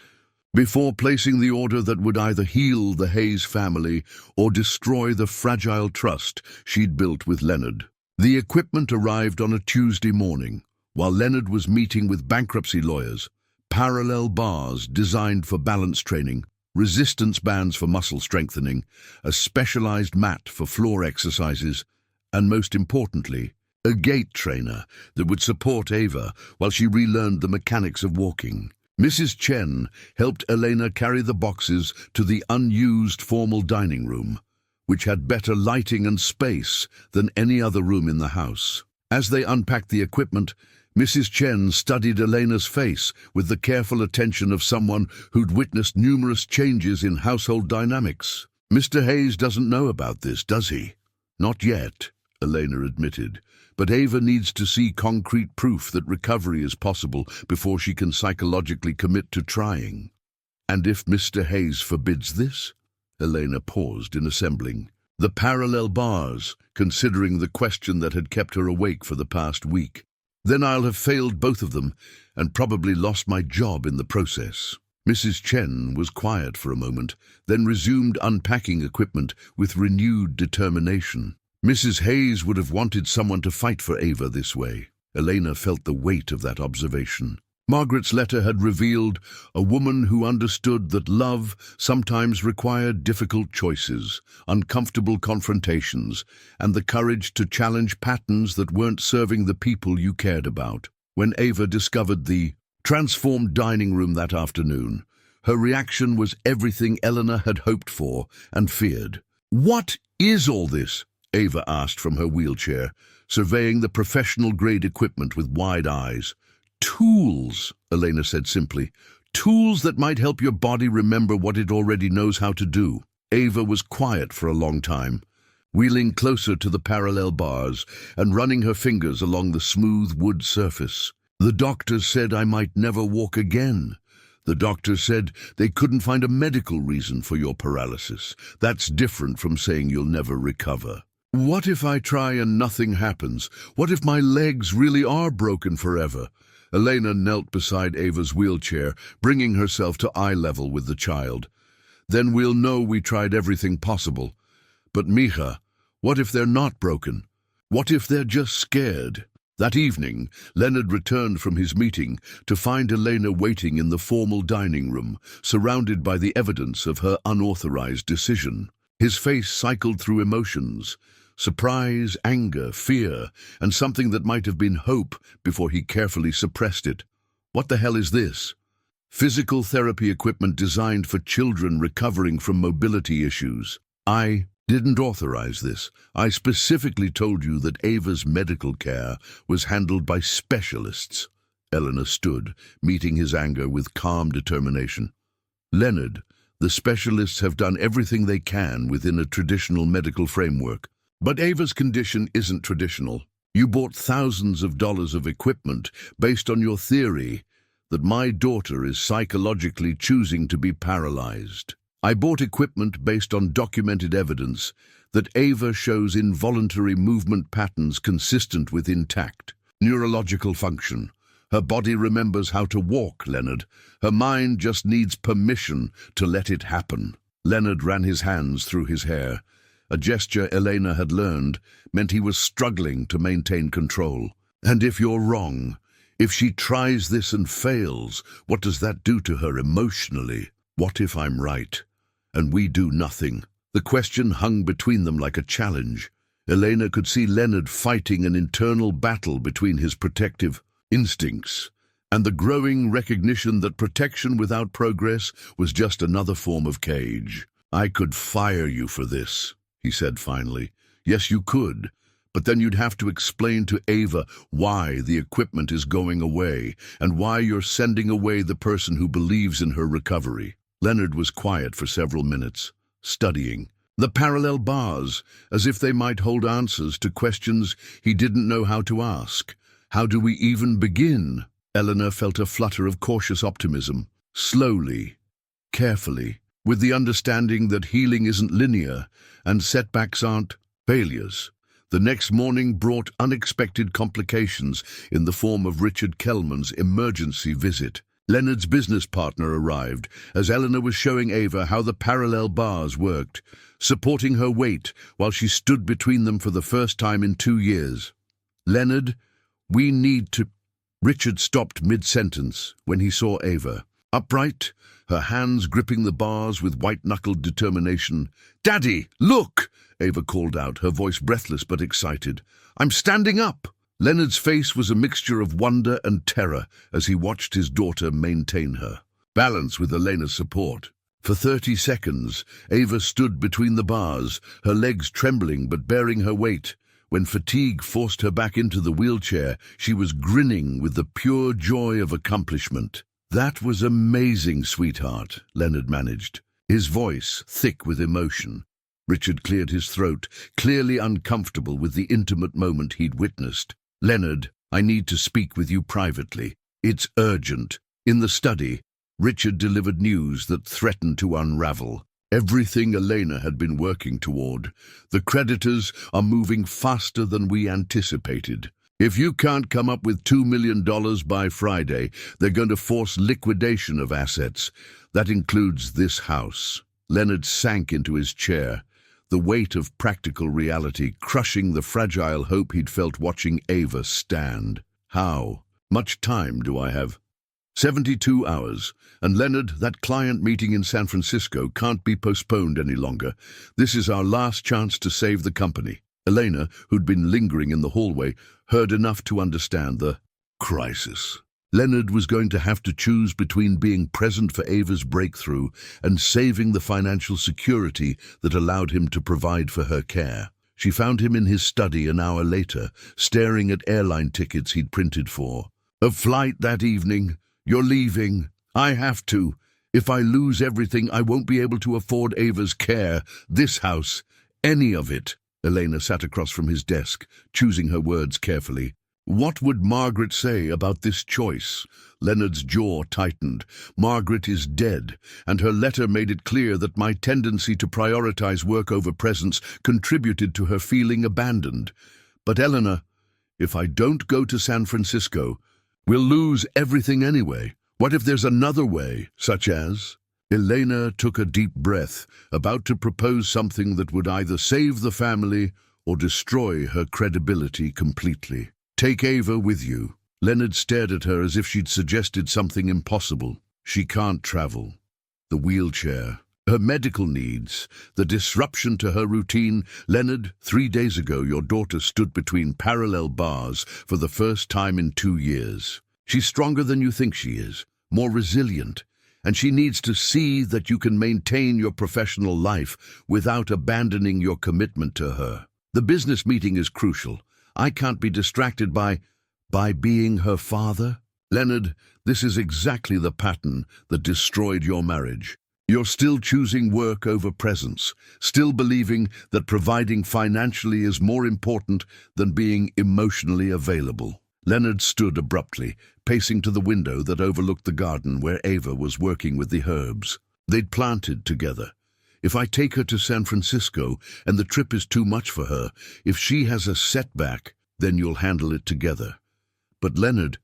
before placing the order that would either heal the Hayes family or destroy the fragile trust she'd built with Leonard. The equipment arrived on a Tuesday morning, while Leonard was meeting with bankruptcy lawyers. Parallel bars designed for balance training, resistance bands for muscle strengthening, a specialized mat for floor exercises, and most importantly, a gait trainer that would support Ava while she relearned the mechanics of walking. Mrs. Chen helped Elena carry the boxes to the unused formal dining room, which had better lighting and space than any other room in the house. As they unpacked the equipment, Mrs. Chen studied Elena's face with the careful attention of someone who'd witnessed numerous changes in household dynamics. Mr. Hayes doesn't know about this, does he? Not yet, Elena admitted. But Ava needs to see concrete proof that recovery is possible before she can psychologically commit to trying. And if Mr. Hayes forbids this? Elena paused in assembling the parallel bars, considering the question that had kept her awake for the past week. Then I'll have failed both of them and probably lost my job in the process. Mrs. Chen was quiet for a moment, then resumed unpacking equipment with renewed determination. Mrs. Hayes would have wanted someone to fight for Ava this way. Elena felt the weight of that observation. Margaret's letter had revealed a woman who understood that love sometimes required difficult choices, uncomfortable confrontations, and the courage to challenge patterns that weren't serving the people you cared about. When Ava discovered the transformed dining room that afternoon, her reaction was everything Elena had hoped for and feared. "What is all this?" Ava asked from her wheelchair, surveying the professional-grade equipment with wide eyes. "Tools," Elena said simply. "Tools that might help your body remember what it already knows how to do." Ava was quiet for a long time, wheeling closer to the parallel bars and running her fingers along the smooth wood surface. "The doctors said I might never walk again. The doctors said they couldn't find a medical reason for your paralysis. That's different from saying you'll never recover. What if I try and nothing happens? What if my legs really are broken forever?" Elena knelt beside Ava's wheelchair, bringing herself to eye level with the child. "Then we'll know we tried everything possible. But Mija, what if they're not broken? What if they're just scared?" That evening, Leonard returned from his meeting to find Elena waiting in the formal dining room, surrounded by the evidence of her unauthorized decision. His face cycled through emotions: surprise, anger, fear, and something that might have been hope before he carefully suppressed it. "What the hell is this?" Physical therapy equipment designed for children recovering from mobility issues. I didn't authorize this. I specifically told you that Ava's medical care was handled by specialists. Elena stood, meeting his anger with calm determination. Leonard, the specialists have done everything they can within a traditional medical framework. But Ava's condition isn't traditional. You bought thousands of dollars of equipment based on your theory that my daughter is psychologically choosing to be paralyzed. I bought equipment based on documented evidence that Ava shows involuntary movement patterns consistent with intact neurological function. Her body remembers how to walk, Leonard. Her mind just needs permission to let it happen. Leonard ran his hands through his hair. A gesture Elena had learned meant he was struggling to maintain control. And if you're wrong, if she tries this and fails, what does that do to her emotionally? What if I'm right, and we do nothing? The question hung between them like a challenge. Elena could see Leonard fighting an internal battle between his protective instincts and the growing recognition that protection without progress was just another form of cage. I could fire you for this, he said finally. Yes, you could, but then you'd have to explain to Ava why the equipment is going away and why you're sending away the person who believes in her recovery. Leonard was quiet for several minutes, studying the parallel bars as if they might hold answers to questions he didn't know how to ask. How do we even begin? Elena felt a flutter of cautious optimism. Slowly, carefully, with the understanding that healing isn't linear and setbacks aren't failures. The next morning brought unexpected complications in the form of Richard Kellman's emergency visit. Leonard's business partner arrived as Elena was showing Ava how the parallel bars worked, supporting her weight while she stood between them for the first time in 2 years. Leonard, we need to... Richard stopped mid-sentence when he saw Ava. Upright, her hands gripping the bars with white-knuckled determination. "Daddy, look!" Ava called out, her voice breathless but excited. "I'm standing up!" Leonard's face was a mixture of wonder and terror as he watched his daughter maintain her balance with Elena's support. For 30 seconds, Ava stood between the bars, her legs trembling but bearing her weight. When fatigue forced her back into the wheelchair, she was grinning with the pure joy of accomplishment. "That was amazing, sweetheart," Leonard managed, his voice thick with emotion. Richard cleared his throat, clearly uncomfortable with the intimate moment he'd witnessed. "Leonard, I need to speak with you privately. It's urgent." In the study, Richard delivered news that threatened to unravel everything Elena had been working toward. "The creditors are moving faster than we anticipated. If you can't come up with $2 million by Friday, they're going to force liquidation of assets. That includes this house." Leonard sank into his chair, the weight of practical reality crushing the fragile hope he'd felt watching Ava stand. "How much time do I have?" 72 hours. And Leonard, that client meeting in San Francisco can't be postponed any longer. This is our last chance to save the company. Elena, who'd been lingering in the hallway, heard enough to understand the crisis. Leonard was going to have to choose between being present for Ava's breakthrough and saving the financial security that allowed him to provide for her care. She found him in his study an hour later, staring at airline tickets he'd printed for. "A flight that evening. You're leaving. I have to. If I lose everything, I won't be able to afford Ava's care, this house, any of it." Elena sat across from his desk, choosing her words carefully. "What would Margaret say about this choice?" Leonard's jaw tightened. "Margaret is dead, and her letter made it clear that my tendency to prioritize work over presence contributed to her feeling abandoned. But Elena, if I don't go to San Francisco, we'll lose everything anyway. What if there's another way, such as..." Elena took a deep breath, about to propose something that would either save the family or destroy her credibility completely. "Take Ava with you." Leonard stared at her as if she'd suggested something impossible. "She can't travel. The wheelchair, her medical needs, the disruption to her routine. Leonard, 3 days ago your daughter stood between parallel bars for the first time in 2 years. She's stronger than you think she is. more resilient, and she needs to see that you can maintain your professional life without abandoning your commitment to her. The business meeting is crucial. I can't be distracted by being her father. Leonard, this is exactly the pattern that destroyed your marriage. You're still choosing work over presence, still believing that providing financially is more important than being emotionally available. Leonard stood abruptly, pacing to the window that overlooked the garden where Ava was working with the herbs. They'd planted together. If I take her to San Francisco and the trip is too much for her, if she has a setback, then you'll handle it together. But Leonard,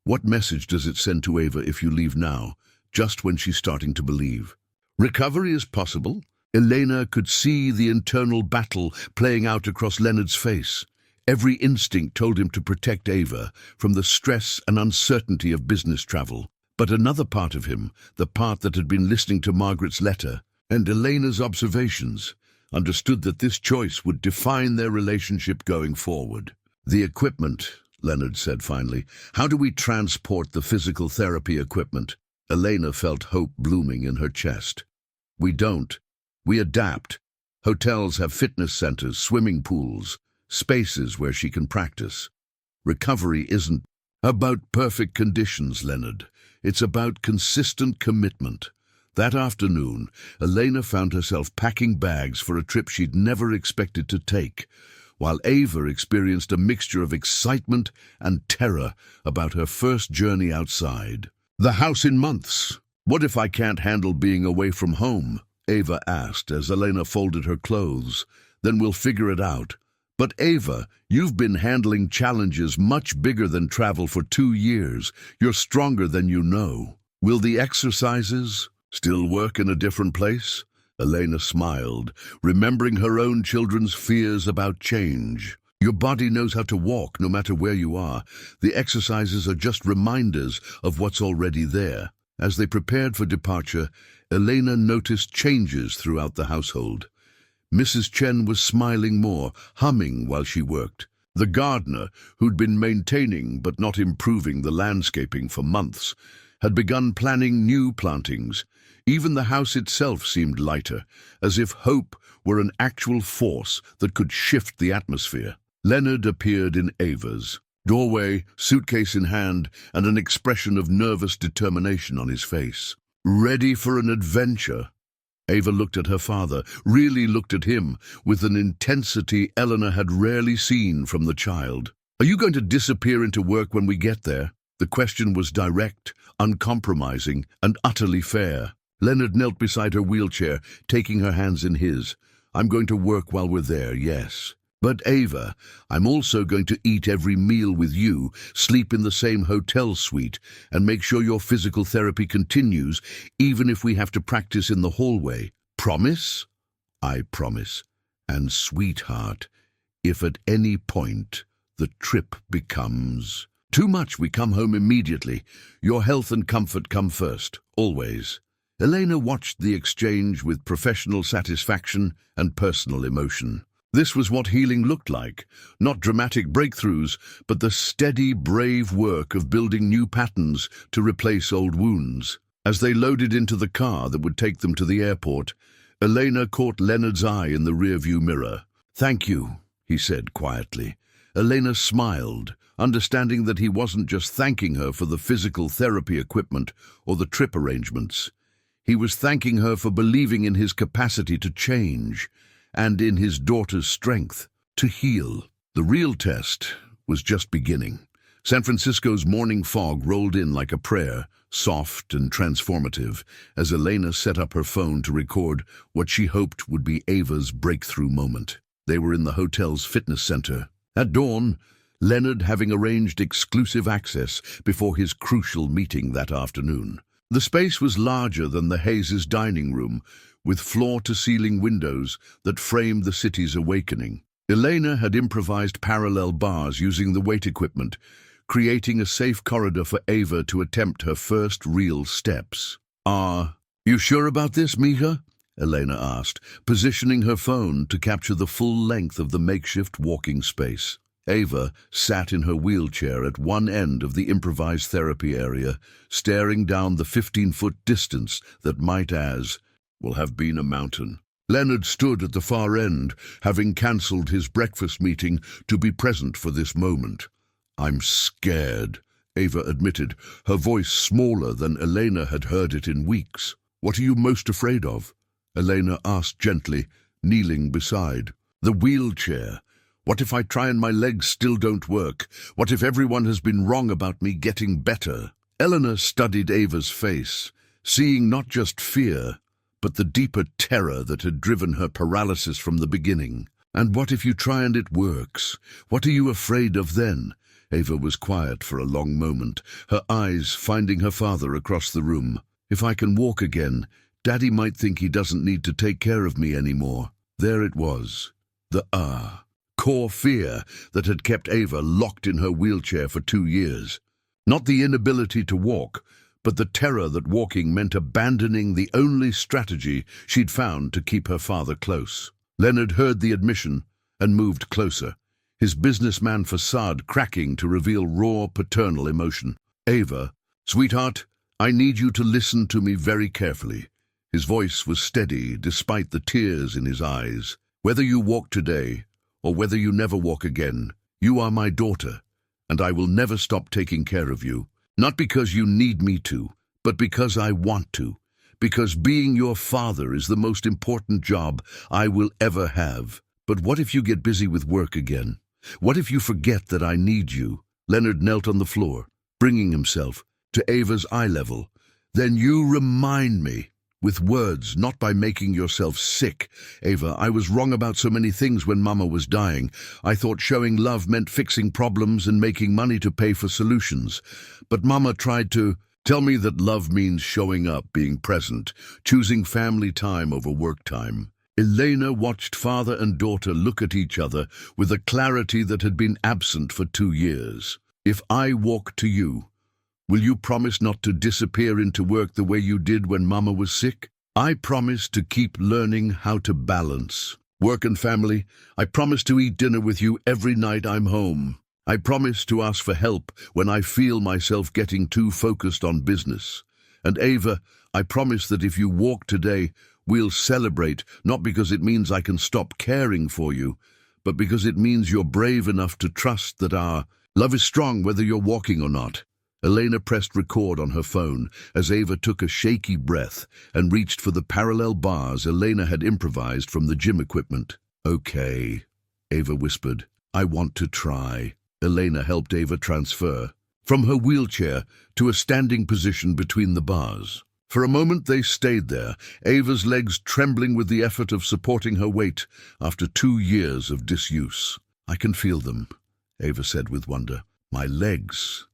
what message does it send to Ava if you leave now, just when she's starting to believe? Recovery is possible. Elena could see the internal battle playing out across Leonard's face. Every instinct told him to protect Ava from the stress and uncertainty of business travel. But another part of him, the part that had been listening to Margaret's letter and Elena's observations, understood that this choice would define their relationship going forward. The equipment, Leonard said finally. How do we transport the physical therapy equipment? Elena felt hope blooming in her chest. We don't. We adapt. Hotels have fitness centers, swimming pools, spaces where she can practice. Recovery isn't about perfect conditions, Leonard. It's about consistent commitment. That afternoon, Elena found herself packing bags for a trip she'd never expected to take, while Ava experienced a mixture of excitement and terror about her first journey outside. The house in months. What if I can't handle being away from home? Ava asked as Elena folded her clothes. Then we'll figure it out. But Ava, you've been handling challenges much bigger than travel for 2 years. You're stronger than you know. Will the exercises still work in a different place? Elena smiled, remembering her own children's fears about change. Your body knows how to walk no matter where you are. The exercises are just reminders of what's already there. As they prepared for departure, Elena noticed changes throughout the household. Mrs. Chen was smiling more, humming while she worked. The gardener, who'd been maintaining but not improving the landscaping for months, had begun planning new plantings. Even the house itself seemed lighter, as if hope were an actual force that could shift the atmosphere. Leonard appeared in Ava's doorway, suitcase in hand, and an expression of nervous determination on his face. Ready for an adventure? Ava looked at her father, really looked at him, with an intensity Elena had rarely seen from the child. Are you going to disappear into work when we get there? The question was direct, uncompromising, and utterly fair. Leonard knelt beside her wheelchair, taking her hands in his. I'm going to work while we're there, yes. But Ava, I'm also going to eat every meal with you, sleep in the same hotel suite, and make sure your physical therapy continues, even if we have to practice in the hallway. Promise? I promise. And sweetheart, if at any point the trip becomes too much, we come home immediately. Your health and comfort come first, always. Elena watched the exchange with professional satisfaction and personal emotion. This was what healing looked like, not dramatic breakthroughs, but the steady, brave work of building new patterns to replace old wounds. As they loaded into the car that would take them to the airport, Elena caught Leonard's eye in the rearview mirror. Thank you, he said quietly. Elena smiled, understanding that he wasn't just thanking her for the physical therapy equipment or the trip arrangements. He was thanking her for believing in his capacity to change, and in his daughter's strength to heal. The real test was just beginning. San Francisco's morning fog rolled in like a prayer, soft and transformative, as Elena set up her phone to record what she hoped would be Ava's breakthrough moment. They were in the hotel's fitness center. At dawn, Leonard having arranged exclusive access before his crucial meeting that afternoon. The space was larger than the Hayes' dining room, with floor-to-ceiling windows that framed the city's awakening. Elena had improvised parallel bars using the weight equipment, creating a safe corridor for Ava to attempt her first real steps. You sure about this, Mija? Elena asked, positioning her phone to capture the full length of the makeshift walking space. Ava sat in her wheelchair at one end of the improvised therapy area, staring down the 15-foot distance that might as well have been a mountain. Leonard stood at the far end, having cancelled his breakfast meeting to be present for this moment. "I'm scared," Ava admitted, her voice smaller than Elena had heard it in weeks. "What are you most afraid of?" Elena asked gently, kneeling beside. "The wheelchair. What if I try and my legs still don't work? What if everyone has been wrong about me getting better?" Elena studied Ava's face, seeing not just fear, but the deeper terror that had driven her paralysis from the beginning. "And what if you try and it works? What are you afraid of then?" Ava was quiet for a long moment, her eyes finding her father across the room. "If I can walk again, Daddy might think he doesn't need to take care of me anymore." There it was, the core fear that had kept Ava locked in her wheelchair for 2 years. Not the inability to walk, but the terror that walking meant abandoning the only strategy she'd found to keep her father close. Leonard heard the admission and moved closer, his businessman facade cracking to reveal raw paternal emotion. "Ava, sweetheart, I need you to listen to me very carefully." His voice was steady despite the tears in his eyes. "Whether you walk today or whether you never walk again, you are my daughter, and I will never stop taking care of you. Not because you need me to, but because I want to. Because being your father is the most important job I will ever have. But what if you get busy with work again? What if you forget that I need you?" Leonard knelt on the floor, bringing himself to Ava's eye level. "Then you remind me. With words, not by making yourself sick. Ava, I was wrong about so many things when Mama was dying. I thought showing love meant fixing problems and making money to pay for solutions. But Mama tried to tell me that love means showing up, being present, choosing family time over work time." Elena watched father and daughter look at each other with a clarity that had been absent for 2 years. "If I walk to you, will you promise not to disappear into work the way you did when Mama was sick?" "I promise to keep learning how to balance work and family. I promise to eat dinner with you every night I'm home. I promise to ask for help when I feel myself getting too focused on business. And Ava, I promise that if you walk today, we'll celebrate, not because it means I can stop caring for you, but because it means you're brave enough to trust that our love is strong whether you're walking or not." Elena pressed record on her phone as Ava took a shaky breath and reached for the parallel bars Elena had improvised from the gym equipment. "Okay," Ava whispered. "I want to try." Elena helped Ava transfer from her wheelchair to a standing position between the bars. For a moment they stayed there, Ava's legs trembling with the effort of supporting her weight after 2 years of disuse. "I can feel them," Ava said with wonder. "My legs.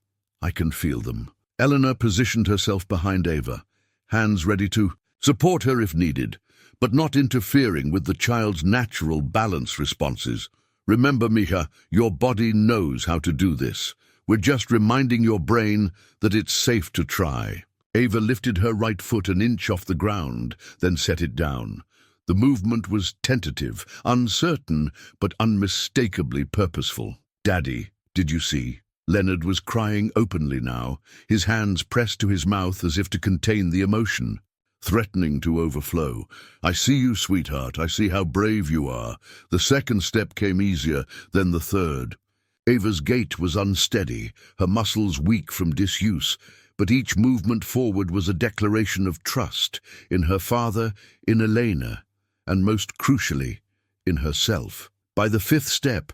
I can feel them." Elena positioned herself behind Ava, hands ready to support her if needed, but not interfering with the child's natural balance responses. "Remember, Mija, your body knows how to do this. We're just reminding your brain that it's safe to try." Ava lifted her right foot an inch off the ground, then set it down. The movement was tentative, uncertain, but unmistakably purposeful. "Daddy, did you see?" Leonard was crying openly now, his hands pressed to his mouth as if to contain the emotion, threatening to overflow. "I see you, sweetheart. I see how brave you are. The second step came easier than the third." Ava's gait was unsteady, her muscles weak from disuse, but each movement forward was a declaration of trust in her father, in Elena, and most crucially, in herself. By the 5th step,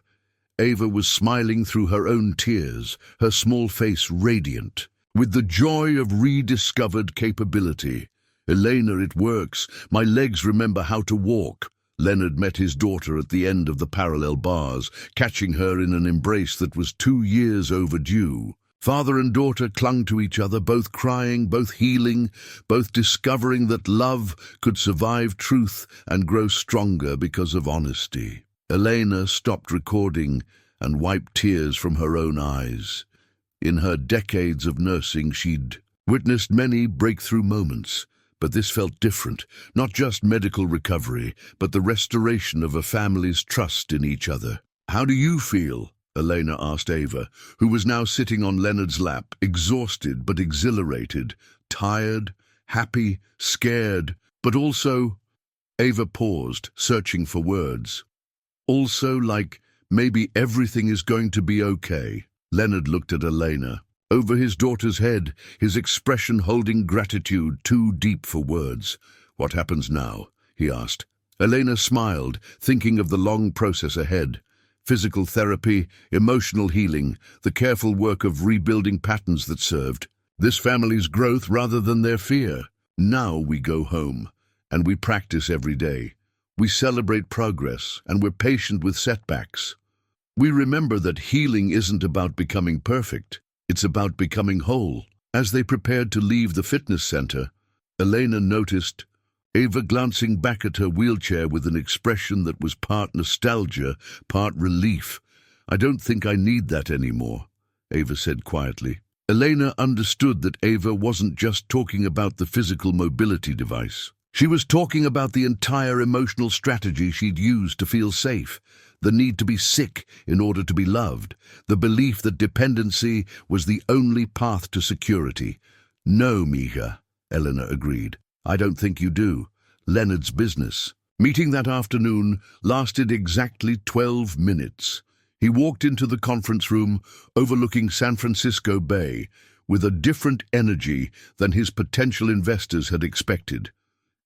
Ava was smiling through her own tears, her small face radiant, with the joy of rediscovered capability. "Elena, it works. My legs remember how to walk." Leonard met his daughter at the end of the parallel bars, catching her in an embrace that was 2 years overdue. Father and daughter clung to each other, both crying, both healing, both discovering that love could survive truth and grow stronger because of honesty. Elena stopped recording and wiped tears from her own eyes. In her decades of nursing, she'd witnessed many breakthrough moments, but this felt different. Not just medical recovery, but the restoration of a family's trust in each other. "How do you feel?" Elena asked Ava, who was now sitting on Leonard's lap, exhausted but exhilarated, tired, happy, scared, but also... Ava paused, searching for words. Also, like, maybe everything is going to be okay. Leonard looked at Elena. Over his daughter's head, his expression holding gratitude too deep for words. "What happens now?" he asked. Elena smiled, thinking of the long process ahead. Physical therapy, emotional healing, the careful work of rebuilding patterns that served. This family's growth rather than their fear. Now we go home, and we practice every day. We celebrate progress, and we're patient with setbacks. We remember that healing isn't about becoming perfect. It's about becoming whole. As they prepared to leave the fitness center, Elena noticed Ava glancing back at her wheelchair with an expression that was part nostalgia, part relief. "I don't think I need that anymore," Ava said quietly. Elena understood that Ava wasn't just talking about the physical mobility device. She was talking about the entire emotional strategy she'd used to feel safe, the need to be sick in order to be loved, the belief that dependency was the only path to security. "No, Mija," Elena agreed. "I don't think you do. Leonard's business." Meeting that afternoon lasted exactly 12 minutes. He walked into the conference room overlooking San Francisco Bay with a different energy than his potential investors had expected.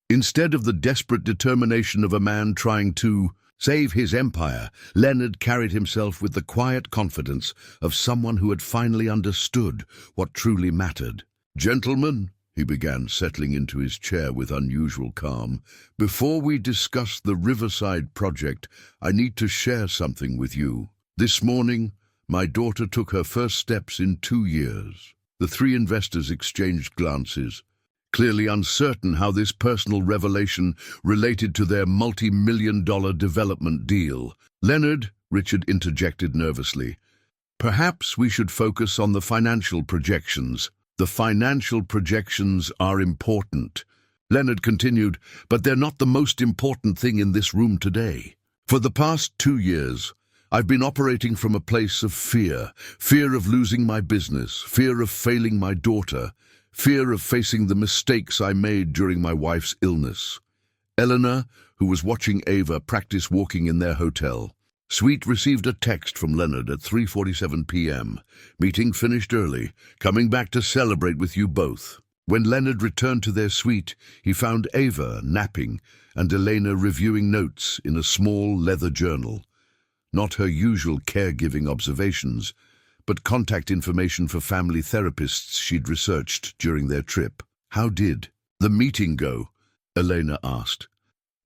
Instead of the desperate determination of a man trying to save his empire, Leonard carried himself with the quiet confidence of someone who had finally understood what truly mattered. "Gentlemen," he began, settling into his chair with unusual calm, "before we discuss the Riverside project, I need to share something with you. This morning, my daughter took her first steps in 2 years." The three investors exchanged glances, clearly uncertain how this personal revelation related to their multi-million-dollar development deal. "Leonard," Richard interjected nervously, "perhaps we should focus on the financial projections." "The financial projections are important," Leonard continued, "but they're not the most important thing in this room today. For the past 2 years, I've been operating from a place of fear. Fear of losing my business, fear of failing my daughter, fear of facing the mistakes I made during my wife's illness." Elena, who was watching Ava practice walking in their hotel, Sweet received a text from Leonard at 3:47 p.m. "Meeting finished early. Coming back to celebrate with you both." When Leonard returned to their suite, he found Ava napping and Elena reviewing notes in a small leather journal. Not her usual caregiving observations, but contact information for family therapists she'd researched during their trip. "How did the meeting go?" Elena asked.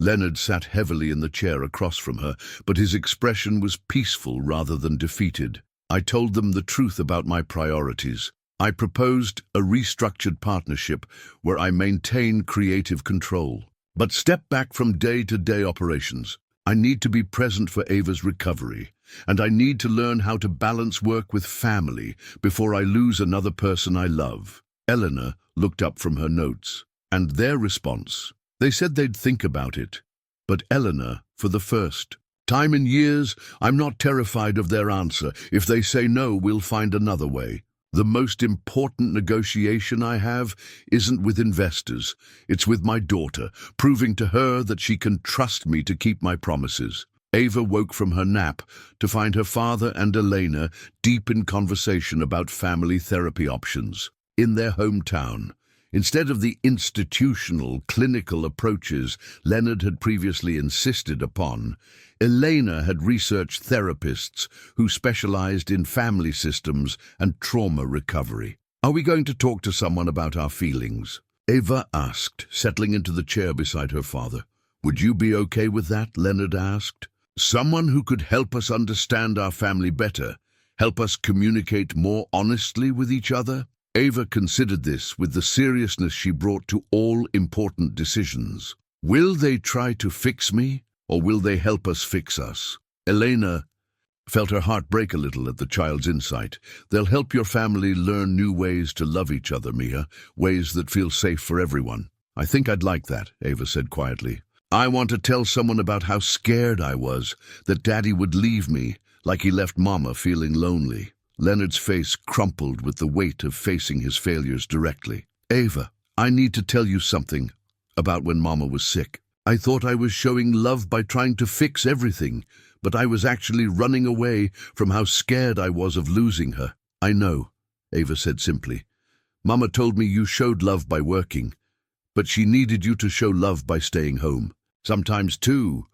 Leonard sat heavily in the chair across from her, but his expression was peaceful rather than defeated. "I told them the truth about my priorities. I proposed a restructured partnership where I maintain creative control, but step back from day-to-day operations. I need to be present for Ava's recovery, and I need to learn how to balance work with family before I lose another person I love." Elena looked up from her notes, and their response: they said they'd think about it. But Elena, for the first time in years, "I'm not terrified of their answer. If they say no, we'll find another way. The most important negotiation I have isn't with investors. It's with my daughter, proving to her that she can trust me to keep my promises." Ava woke from her nap to find her father and Elena deep in conversation about family therapy options in their hometown. Instead of the institutional, clinical approaches Leonard had previously insisted upon, Elena had researched therapists who specialized in family systems and trauma recovery. "Are we going to talk to someone about our feelings?" Ava asked, settling into the chair beside her father. "Would you be okay with that?" Leonard asked. "Someone who could help us understand our family better, help us communicate more honestly with each other?" Ava considered this with the seriousness she brought to all important decisions. "Will they try to fix me, or will they help us fix us?" Elena felt her heart break a little at the child's insight. "They'll help your family learn new ways to love each other, Mia, ways that feel safe for everyone." "I think I'd like that," Ava said quietly. "I want to tell someone about how scared I was that Daddy would leave me, like he left Mama feeling lonely. Leonard's face crumpled with the weight of facing his failures directly. "Ava, I need to tell you something about when Mama was sick. I thought I was showing love by trying to fix everything, but I was actually running away from how scared I was of losing her." "I know," Ava said simply. "Mama told me you showed love by working, but she needed you to show love by staying home. Sometimes, too."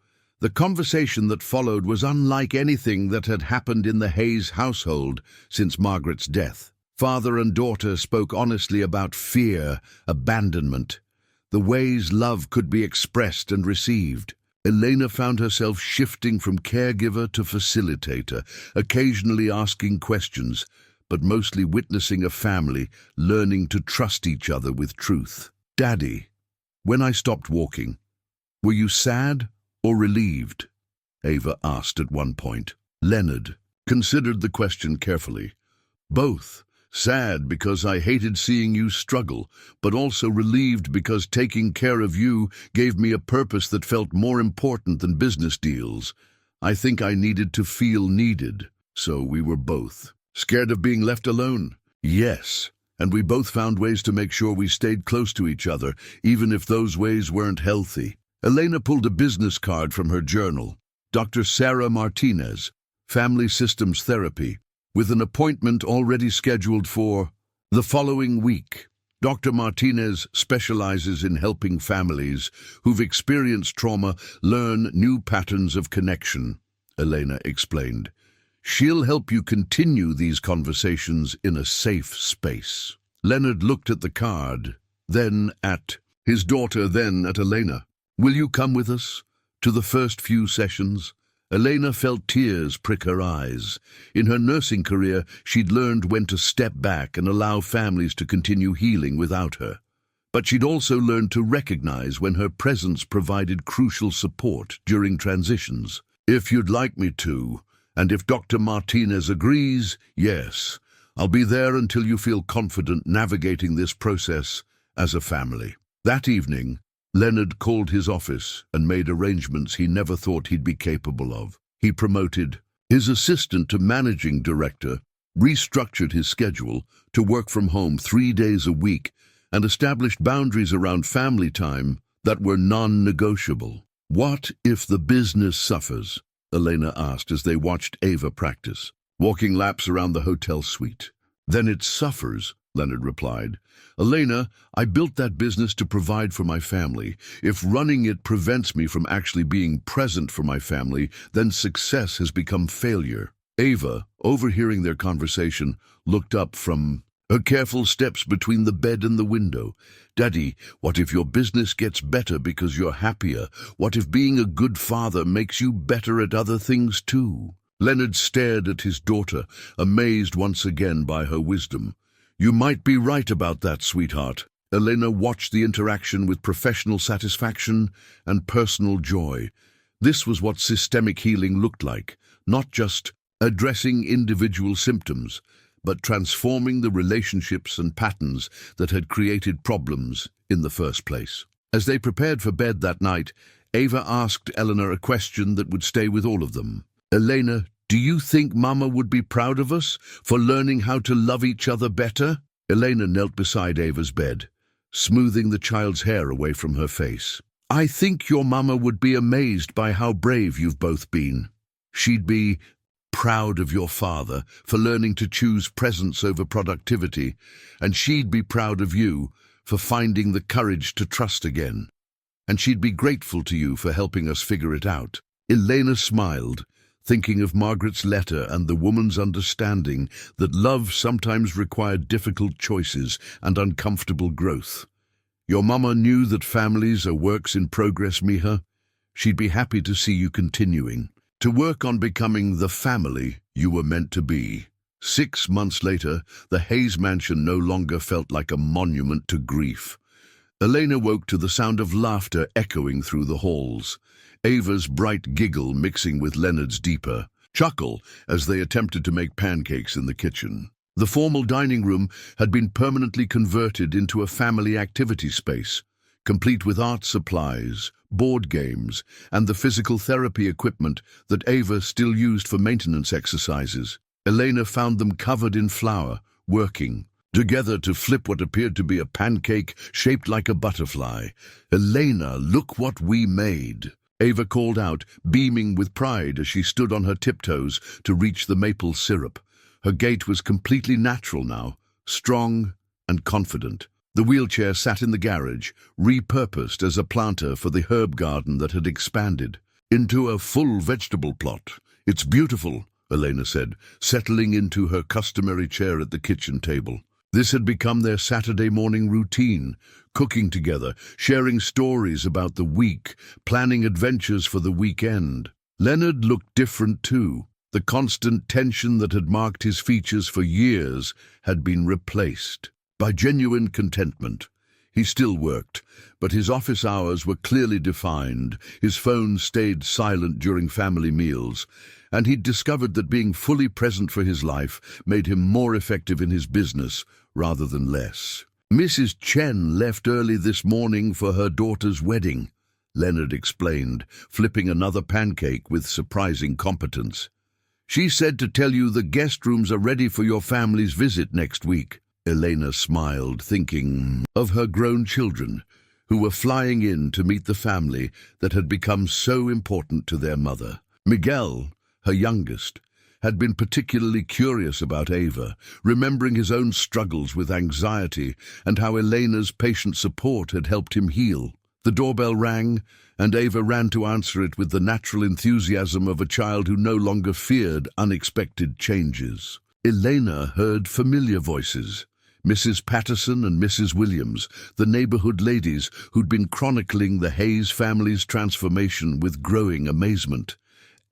The conversation that followed was unlike anything that had happened in the Hayes household since Margaret's death. Father and daughter spoke honestly about fear, abandonment, the ways love could be expressed and received. Elena found herself shifting from caregiver to facilitator, occasionally asking questions, but mostly witnessing a family learning to trust each other with truth. "Daddy, when I stopped walking, were you sad or relieved?" Ava asked at one point. Leonard considered the question carefully. "Both. Sad because I hated seeing you struggle, but also relieved because taking care of you gave me a purpose that felt more important than business deals. I think I needed to feel needed, so we were both." "Scared of being left alone?" "Yes, and we both found ways to make sure we stayed close to each other, even if those ways weren't healthy." Elena pulled a business card from her journal. "Dr. Sarah Martinez, Family Systems Therapy, with an appointment already scheduled for the following week. Dr. Martinez specializes in helping families who've experienced trauma learn new patterns of connection," Elena explained. "She'll help you continue these conversations in a safe space." Leonard looked at the card, then at his daughter, then at Elena. "Will you come with us to the first few sessions?" Elena felt tears prick her eyes. In her nursing career, she'd learned when to step back and allow families to continue healing without her. But she'd also learned to recognize when her presence provided crucial support during transitions. "If you'd like me to, and if Dr. Martinez agrees, yes, I'll be there until you feel confident navigating this process as a family." That evening, Leonard called his office and made arrangements he never thought he'd be capable of. He promoted his assistant to managing director, restructured his schedule to work from home 3 days a week, and established boundaries around family time that were non-negotiable. "What if the business suffers?" Elena asked as they watched Ava practice, walking laps around the hotel suite. "Then it suffers," Leonard replied. "Elena, I built that business to provide for my family. If running it prevents me from actually being present for my family, then success has become failure." Ava, overhearing their conversation, looked up from her careful steps between the bed and the window. "Daddy, what if your business gets better because you're happier? What if being a good father makes you better at other things too?" Leonard stared at his daughter, amazed once again by her wisdom. "You might be right about that, sweetheart." Elena watched the interaction with professional satisfaction and personal joy. This was what systemic healing looked like, not just addressing individual symptoms, but transforming the relationships and patterns that had created problems in the first place. As they prepared for bed that night, Ava asked Elena a question that would stay with all of them. "Elena, do you think Mama would be proud of us for learning how to love each other better?" Elena knelt beside Ava's bed, smoothing the child's hair away from her face. "I think your Mama would be amazed by how brave you've both been. She'd be proud of your father for learning to choose presence over productivity, and she'd be proud of you for finding the courage to trust again. And she'd be grateful to you for helping us figure it out." Elena smiled, thinking of Margaret's letter and the woman's understanding that love sometimes required difficult choices and uncomfortable growth. "Your Mama knew that families are works in progress, Mija. She'd be happy to see you continuing to work on becoming the family you were meant to be." 6 months later, the Hayes mansion no longer felt like a monument to grief. Elena woke to the sound of laughter echoing through the halls, Ava's bright giggle mixing with Leonard's deeper chuckle as they attempted to make pancakes in the kitchen. The formal dining room had been permanently converted into a family activity space, complete with art supplies, board games, and the physical therapy equipment that Ava still used for maintenance exercises. Elena found them covered in flour, working together to flip what appeared to be a pancake shaped like a butterfly. "Elena, look what we made!" Ava called out, beaming with pride as she stood on her tiptoes to reach the maple syrup. Her gait was completely natural now, strong and confident. The wheelchair sat in the garage, repurposed as a planter for the herb garden that had expanded into a full vegetable plot. "It's beautiful," Elena said, settling into her customary chair at the kitchen table. This had become their Saturday morning routine, cooking together, sharing stories about the week, planning adventures for the weekend. Leonard looked different too. The constant tension that had marked his features for years had been replaced by genuine contentment. He still worked, but his office hours were clearly defined, his phone stayed silent during family meals, and he'd discovered that being fully present for his life made him more effective in his business rather than less. "Mrs. Chen left early this morning for her daughter's wedding," Leonard explained, flipping another pancake with surprising competence. "She said to tell you the guest rooms are ready for your family's visit next week." Elena smiled, thinking of her grown children, who were flying in to meet the family that had become so important to their mother. Miguel, her youngest, had been particularly curious about Ava, remembering his own struggles with anxiety and how Elena's patient support had helped him heal. The doorbell rang, and Ava ran to answer it with the natural enthusiasm of a child who no longer feared unexpected changes. Elena heard familiar voices. Mrs. Patterson and Mrs. Williams, the neighborhood ladies who'd been chronicling the Hayes family's transformation with growing amazement.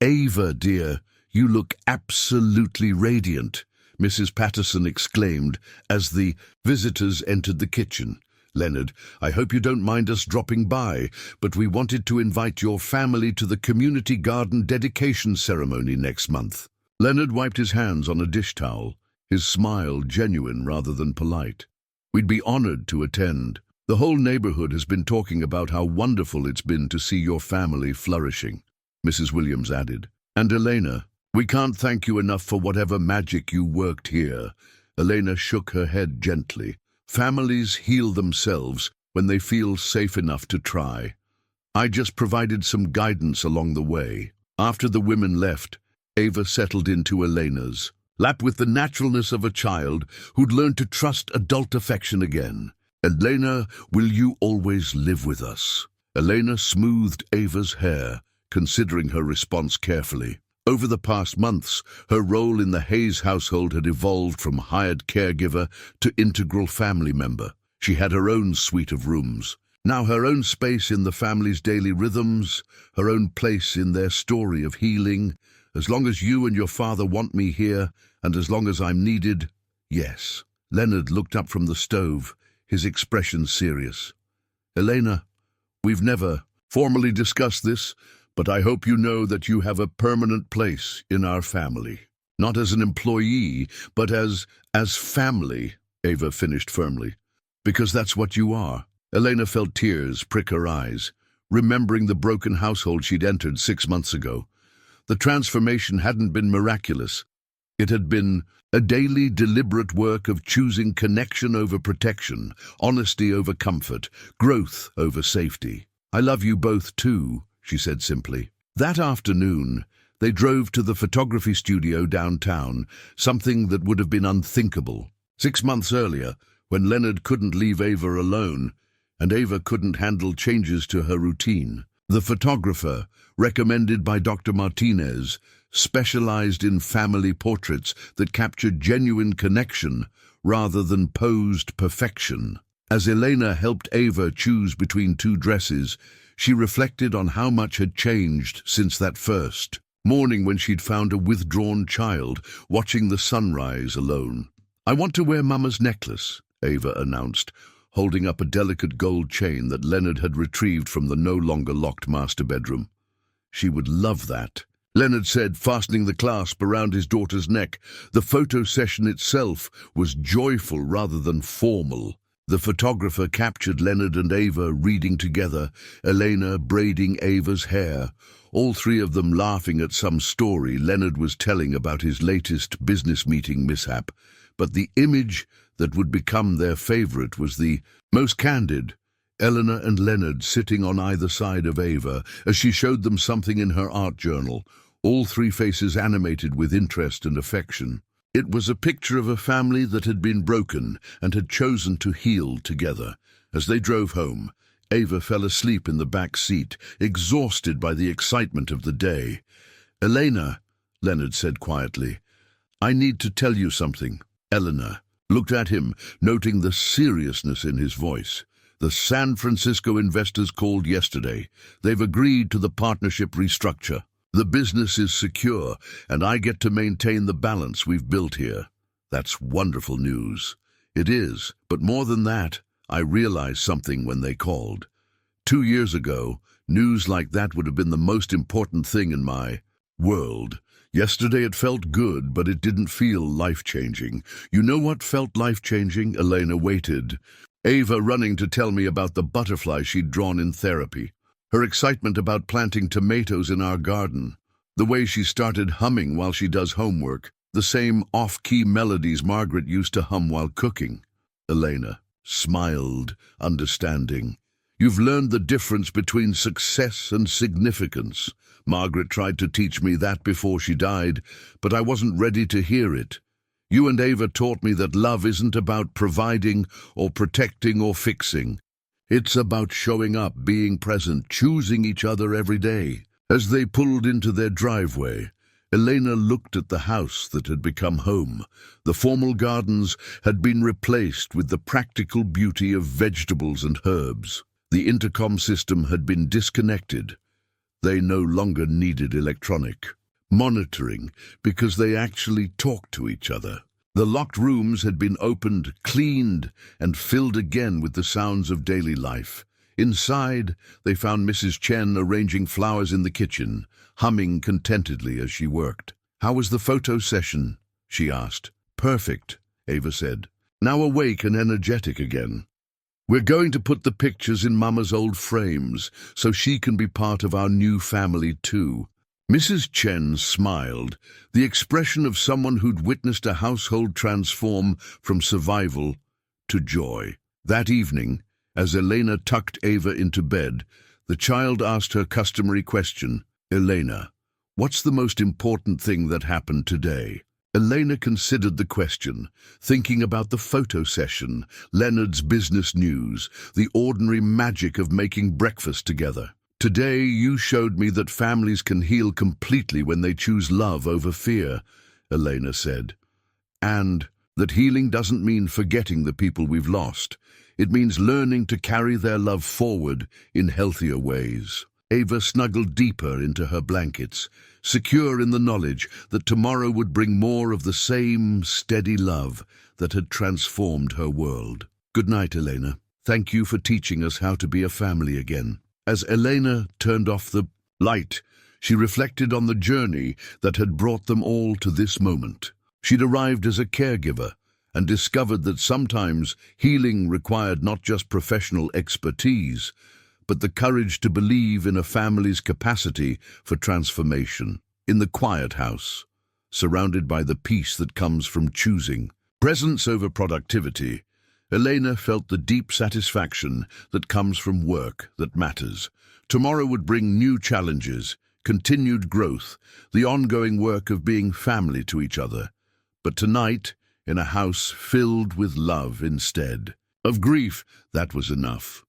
"Ava, dear, you look absolutely radiant," Mrs. Patterson exclaimed as the visitors entered the kitchen. "Leonard, I hope you don't mind us dropping by, but we wanted to invite your family to the community garden dedication ceremony next month." Leonard wiped his hands on a dish towel, his smile genuine rather than polite. "We'd be honored to attend. The whole neighborhood has been talking about how wonderful it's been to see your family flourishing," Mrs. Williams added. "And Elena, we can't thank you enough for whatever magic you worked here." Elena shook her head gently. "Families heal themselves when they feel safe enough to try. I just provided some guidance along the way." After the women left, Ava settled into Elena's lap with the naturalness of a child who'd learned to trust adult affection again. "Elena, will you always live with us?" Elena smoothed Ava's hair, considering her response carefully. Over the past months, her role in the Hayes household had evolved from hired caregiver to integral family member. She had her own suite of rooms, now her own space in the family's daily rhythms, her own place in their story of healing. "As long as you and your father want me here, and as long as I'm needed, yes." Leonard looked up from the stove, his expression serious. "Elena, we've never formally discussed this, but I hope you know that you have a permanent place in our family. Not as an employee, but as family," Ava finished firmly. "Because that's what you are." Elena felt tears prick her eyes, remembering the broken household she'd entered 6 months ago. The transformation hadn't been miraculous. It had been a daily, deliberate work of choosing connection over protection, honesty over comfort, growth over safety. "I love you both too," she said simply. That afternoon, they drove to the photography studio downtown, something that would have been unthinkable 6 months earlier, when Leonard couldn't leave Ava alone, and Ava couldn't handle changes to her routine. The photographer, recommended by Dr. Martinez, specialized in family portraits that captured genuine connection rather than posed perfection. As Elena helped Ava choose between 2 dresses, she reflected on how much had changed since that first morning when she'd found a withdrawn child watching the sunrise alone. "I want to wear Mama's necklace," Ava announced, holding up a delicate gold chain that Leonard had retrieved from the no longer locked master bedroom. "She would love that," Leonard said, fastening the clasp around his daughter's neck. The photo session itself was joyful rather than formal. The photographer captured Leonard and Ava reading together, Elena braiding Ava's hair, all three of them laughing at some story Leonard was telling about his latest business meeting mishap. But the image that would become their favorite was the most candid, Elena and Leonard sitting on either side of Ava as she showed them something in her art journal, all three faces animated with interest and affection. It was a picture of a family that had been broken and had chosen to heal together. As they drove home, Ava fell asleep in the back seat, exhausted by the excitement of the day. "Elena," Leonard said quietly, "I need to tell you something." Elena looked at him, noting the seriousness in his voice. "The San Francisco investors called yesterday. They've agreed to the partnership restructure. The business is secure, and I get to maintain the balance we've built here." "That's wonderful news." "It is, but more than that, I realized something when they called. 2 years ago, news like that would have been the most important thing in my world. Yesterday it felt good, but it didn't feel life-changing. You know what felt life-changing?" Elena waited. Ava running to tell me about the butterfly she'd drawn in therapy. Her excitement about planting tomatoes in our garden. The way she started humming while she does homework. The same off-key melodies Margaret used to hum while cooking. Elena smiled, understanding. "You've learned the difference between success and significance. Margaret tried to teach me that before she died, but I wasn't ready to hear it. You and Ava taught me that love isn't about providing or protecting or fixing. It's about showing up, being present, choosing each other every day." As they pulled into their driveway, Elena looked at the house that had become home. The formal gardens had been replaced with the practical beauty of vegetables and herbs. The intercom system had been disconnected. They no longer needed electronic monitoring because they actually talked to each other. The locked rooms had been opened, cleaned, and filled again with the sounds of daily life. Inside, they found Mrs. Chen arranging flowers in the kitchen, humming contentedly as she worked. "How was the photo session?" she asked. "Perfect," Ava said. "Now awake and energetic again. We're going to put the pictures in Mama's old frames so she can be part of our new family too." Mrs. Chen smiled, the expression of someone who'd witnessed a household transform from survival to joy. That evening, as Elena tucked Ava into bed, the child asked her customary question, "Elena, what's the most important thing that happened today?" Elena considered the question, thinking about the photo session, Leonard's business news, the ordinary magic of making breakfast together. "Today you showed me that families can heal completely when they choose love over fear," Elena said. "And that healing doesn't mean forgetting the people we've lost. It means learning to carry their love forward in healthier ways." Ava snuggled deeper into her blankets, secure in the knowledge that tomorrow would bring more of the same steady love that had transformed her world. "Good night, Elena. Thank you for teaching us how to be a family again." As Elena turned off the light, she reflected on the journey that had brought them all to this moment. She'd arrived as a caregiver and discovered that sometimes healing required not just professional expertise, but the courage to believe in a family's capacity for transformation. In the quiet house, surrounded by the peace that comes from choosing presence over productivity, Elena felt the deep satisfaction that comes from work that matters. Tomorrow would bring new challenges, continued growth, the ongoing work of being family to each other. But tonight, in a house filled with love instead of grief, that was enough.